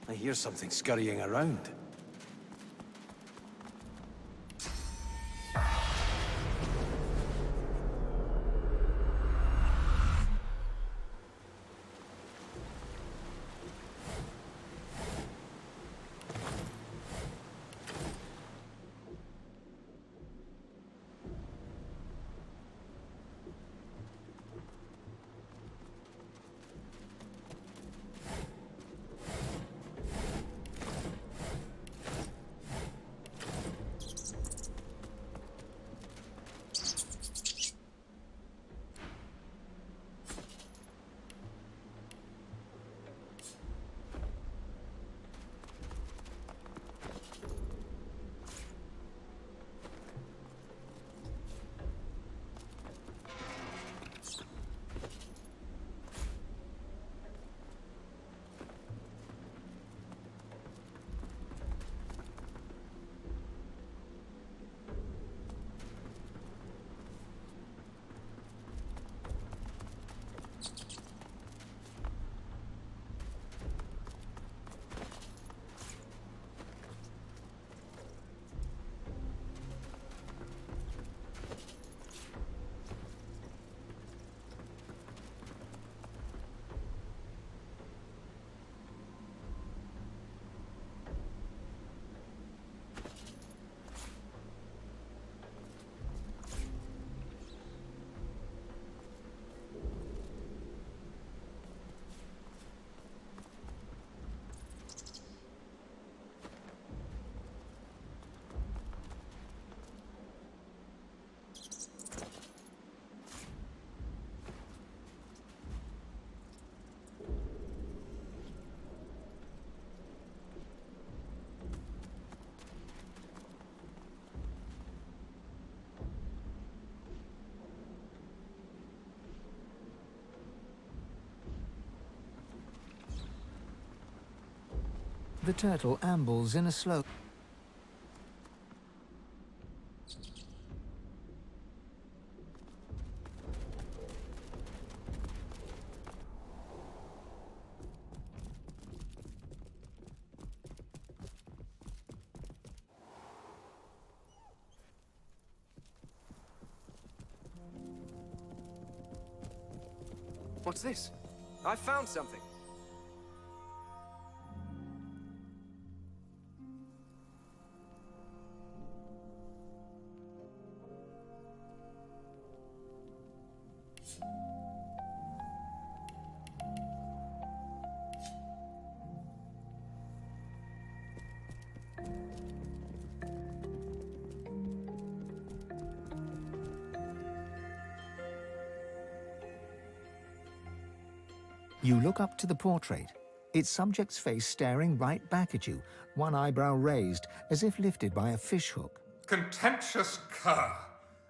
I hear something scurrying around. The turtle ambles in a slow... What's this? I found something. You look up to the portrait, its subject's face staring right back at you, one eyebrow raised, as if lifted by a fishhook. Contentious cur!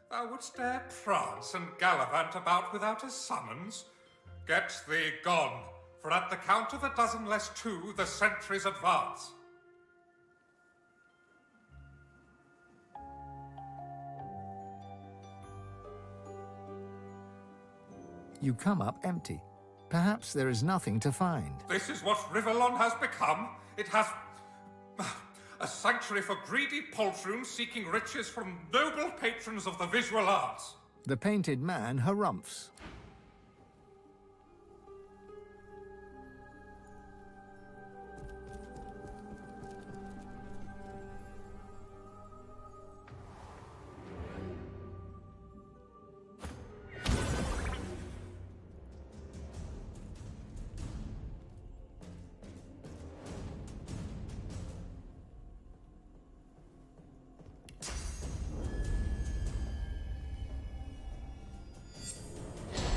Thou wouldst dare prance and gallivant about without a summons? Get thee gone, for at the count of 12 less 2, the sentries advance. You come up empty. Perhaps there is nothing to find. This is what Rivellon has become. It has... a sanctuary for greedy poltroons seeking riches from noble patrons of the visual arts. The painted man harumphs.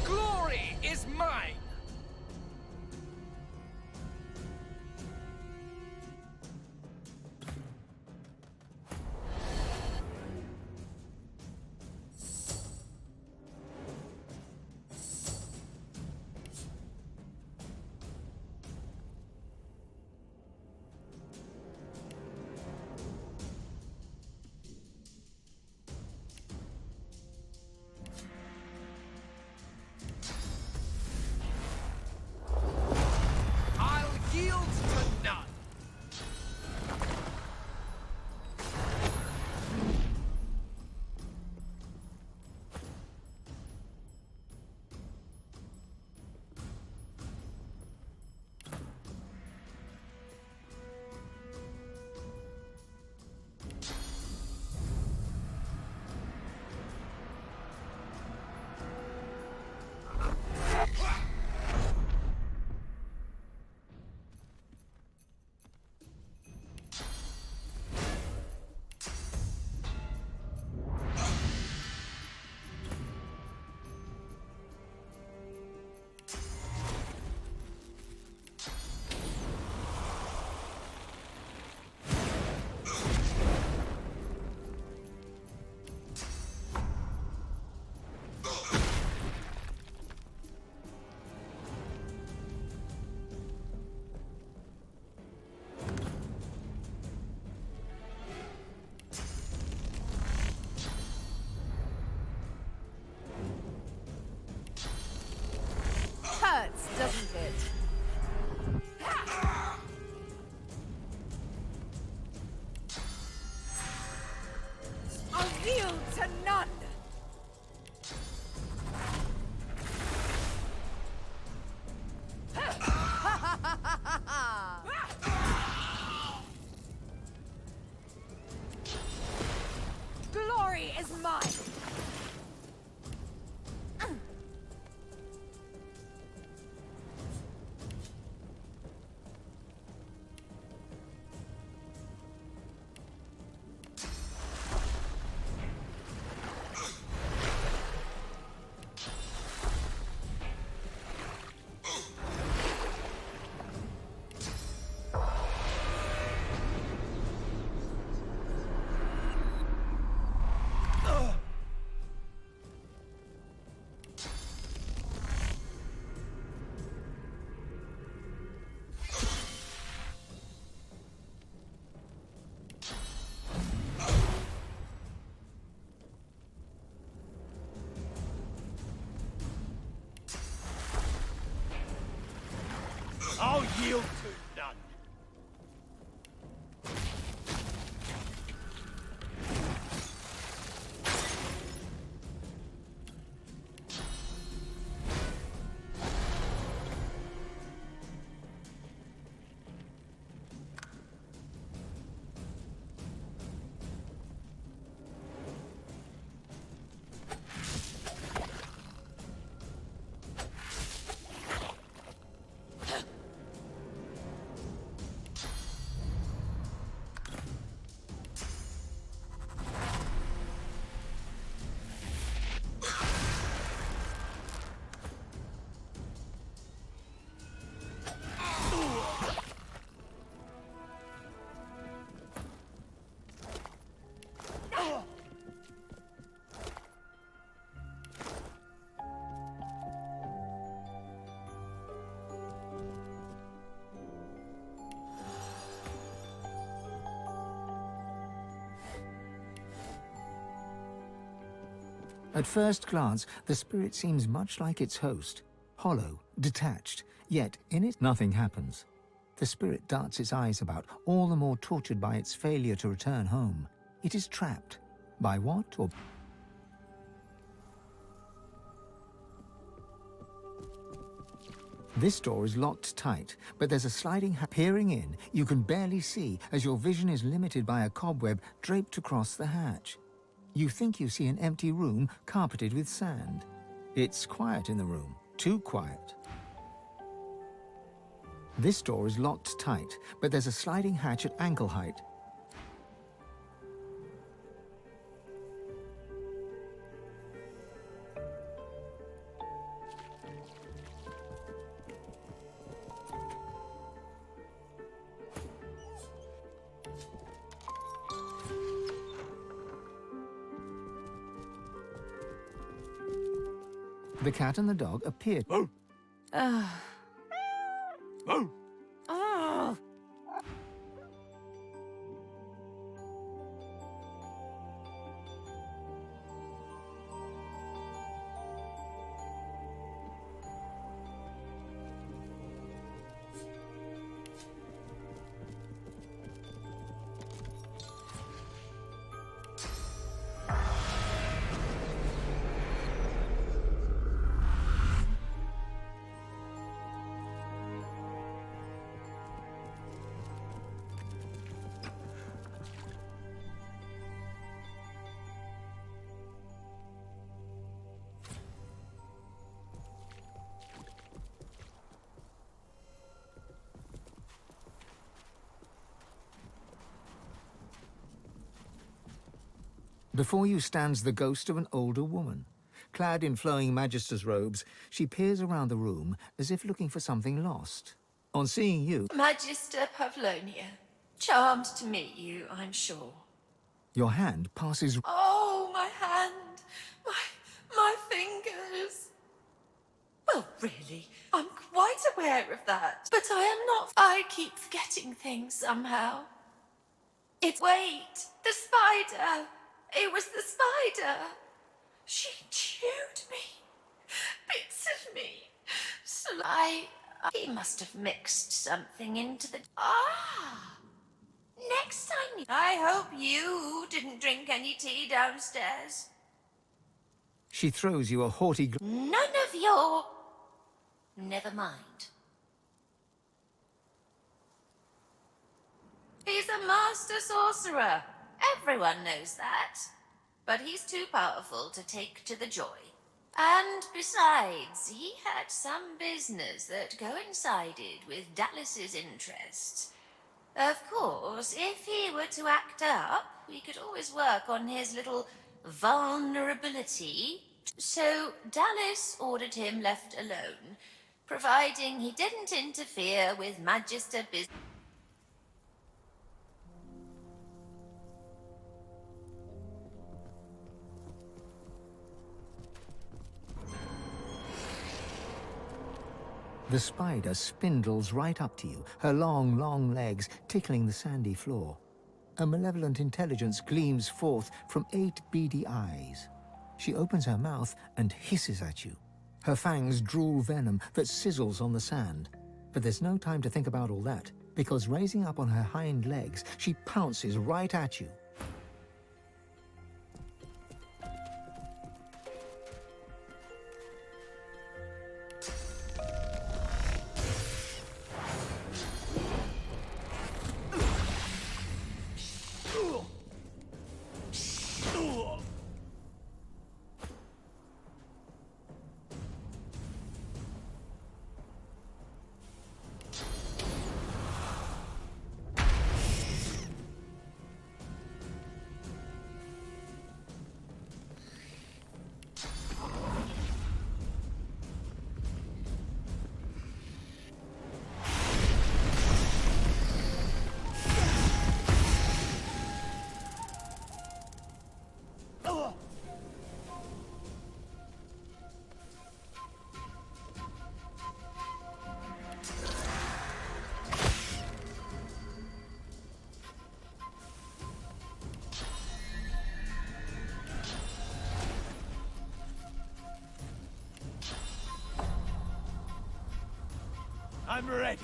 Glory is mine! I'll yield to none! Hurts, doesn't it? I'll yield to none! Glory is mine! At first glance, the spirit seems much like its host, hollow, detached, yet in it nothing happens. The spirit darts its eyes about, all the more tortured by its failure to return home. It is trapped. By what or... This door is locked tight, but there's a sliding hatch. Peering in, you can barely see as your vision is limited by a cobweb draped across the hatch. You think you see an empty room carpeted with sand. It's quiet in the room, too quiet. This door is locked tight, but there's a sliding hatch at ankle height. The cat and the dog appear. Before you stands the ghost of an older woman. Clad in flowing magister's robes, she peers around the room as if looking for something lost. On seeing you, Magister Pavlonia. Charmed to meet you, I'm sure. your hand passes... Oh, my hand. My fingers. Well, really, I'm quite aware of that. But I am not... I keep forgetting things somehow. It's... Wait, the spider. It was the spider. She chewed me. Bits of me. He must have mixed something into the... Ah! Next time... I hope you didn't drink any tea downstairs. She throws you a haughty... None of your... Never mind. He's a master sorcerer. Everyone knows that. But he's too powerful to take to the joy. And besides, he had some business that coincided with Dallas's interests. Of course, if he were to act up, we could always work on his little vulnerability. So Dallas ordered him left alone, providing he didn't interfere with Magister business. The spider spindles right up to you, her long, long legs tickling the sandy floor. A malevolent intelligence gleams forth from 8 beady eyes. She opens her mouth and hisses at you. Her fangs drool venom that sizzles on the sand. But there's no time to think about all that, because raising up on her hind legs, she pounces right at you. I'm ready.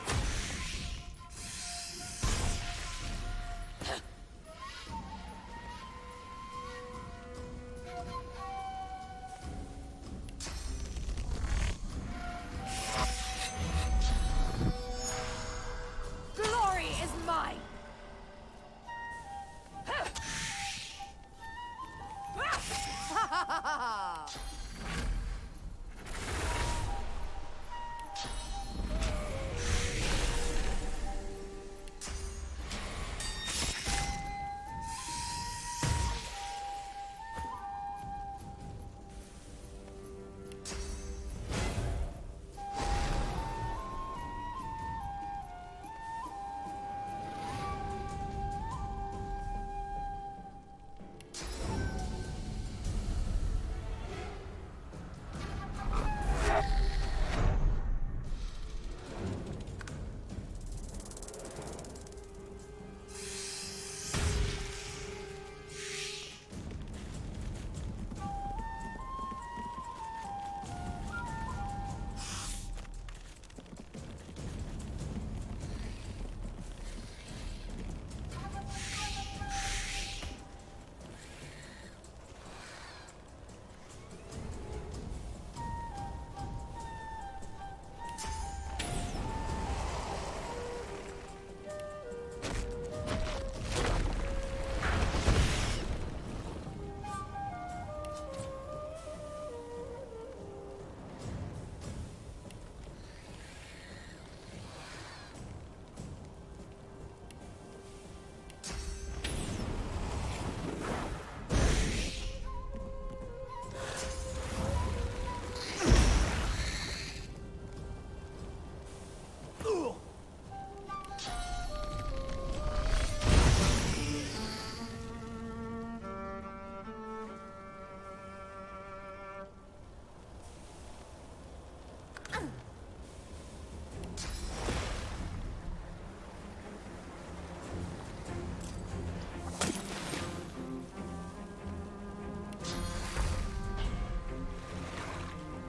Glory is mine!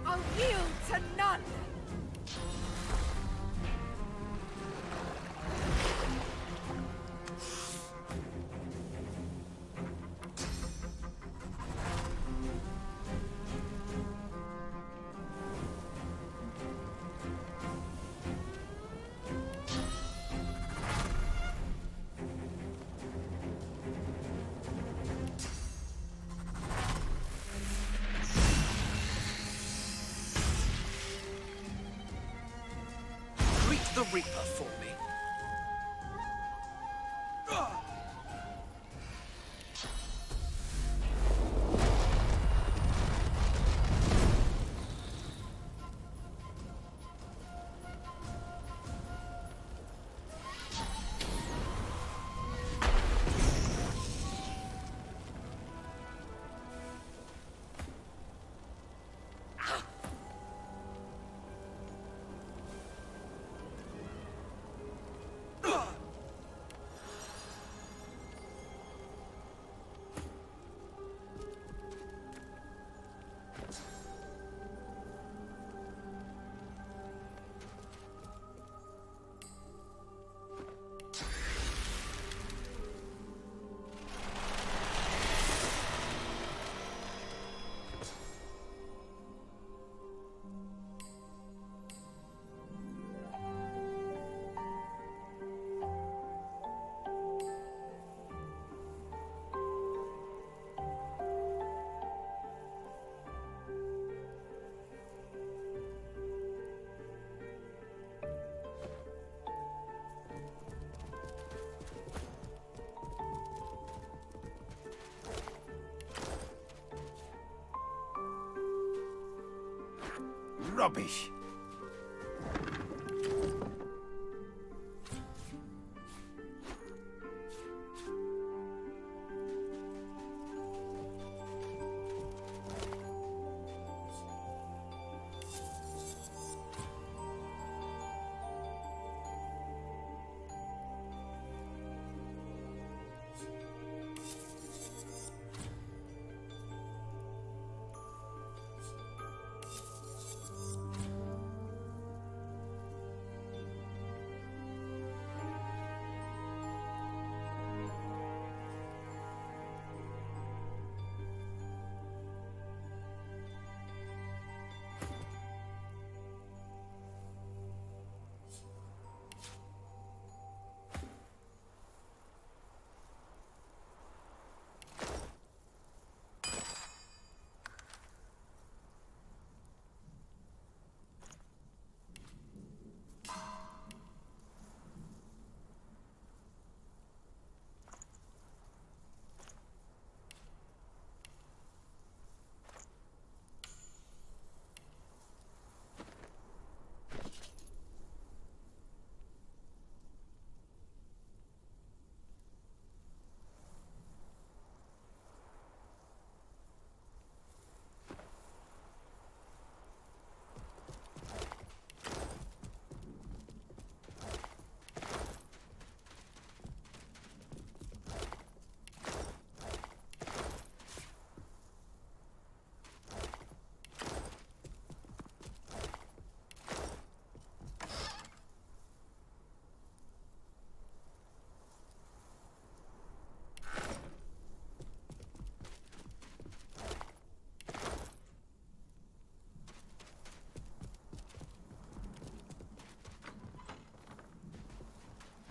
I'll yield to none! Greet the Reaper for me. Rubbish.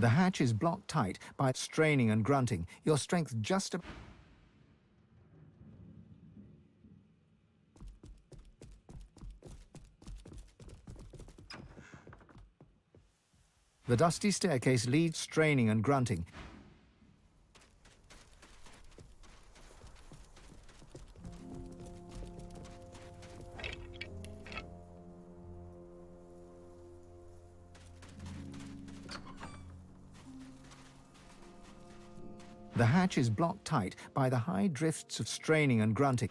The hatch is blocked tight by straining and grunting. Your strength just... The dusty staircase leads straining and grunting. The hatch is blocked tight by the high drifts of straining and grunting.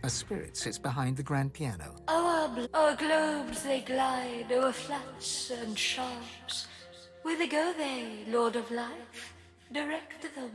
A spirit sits behind the grand piano. O'er globes they glide, o'er flats and sharps. Whither go they, Lord of Life? Direct them.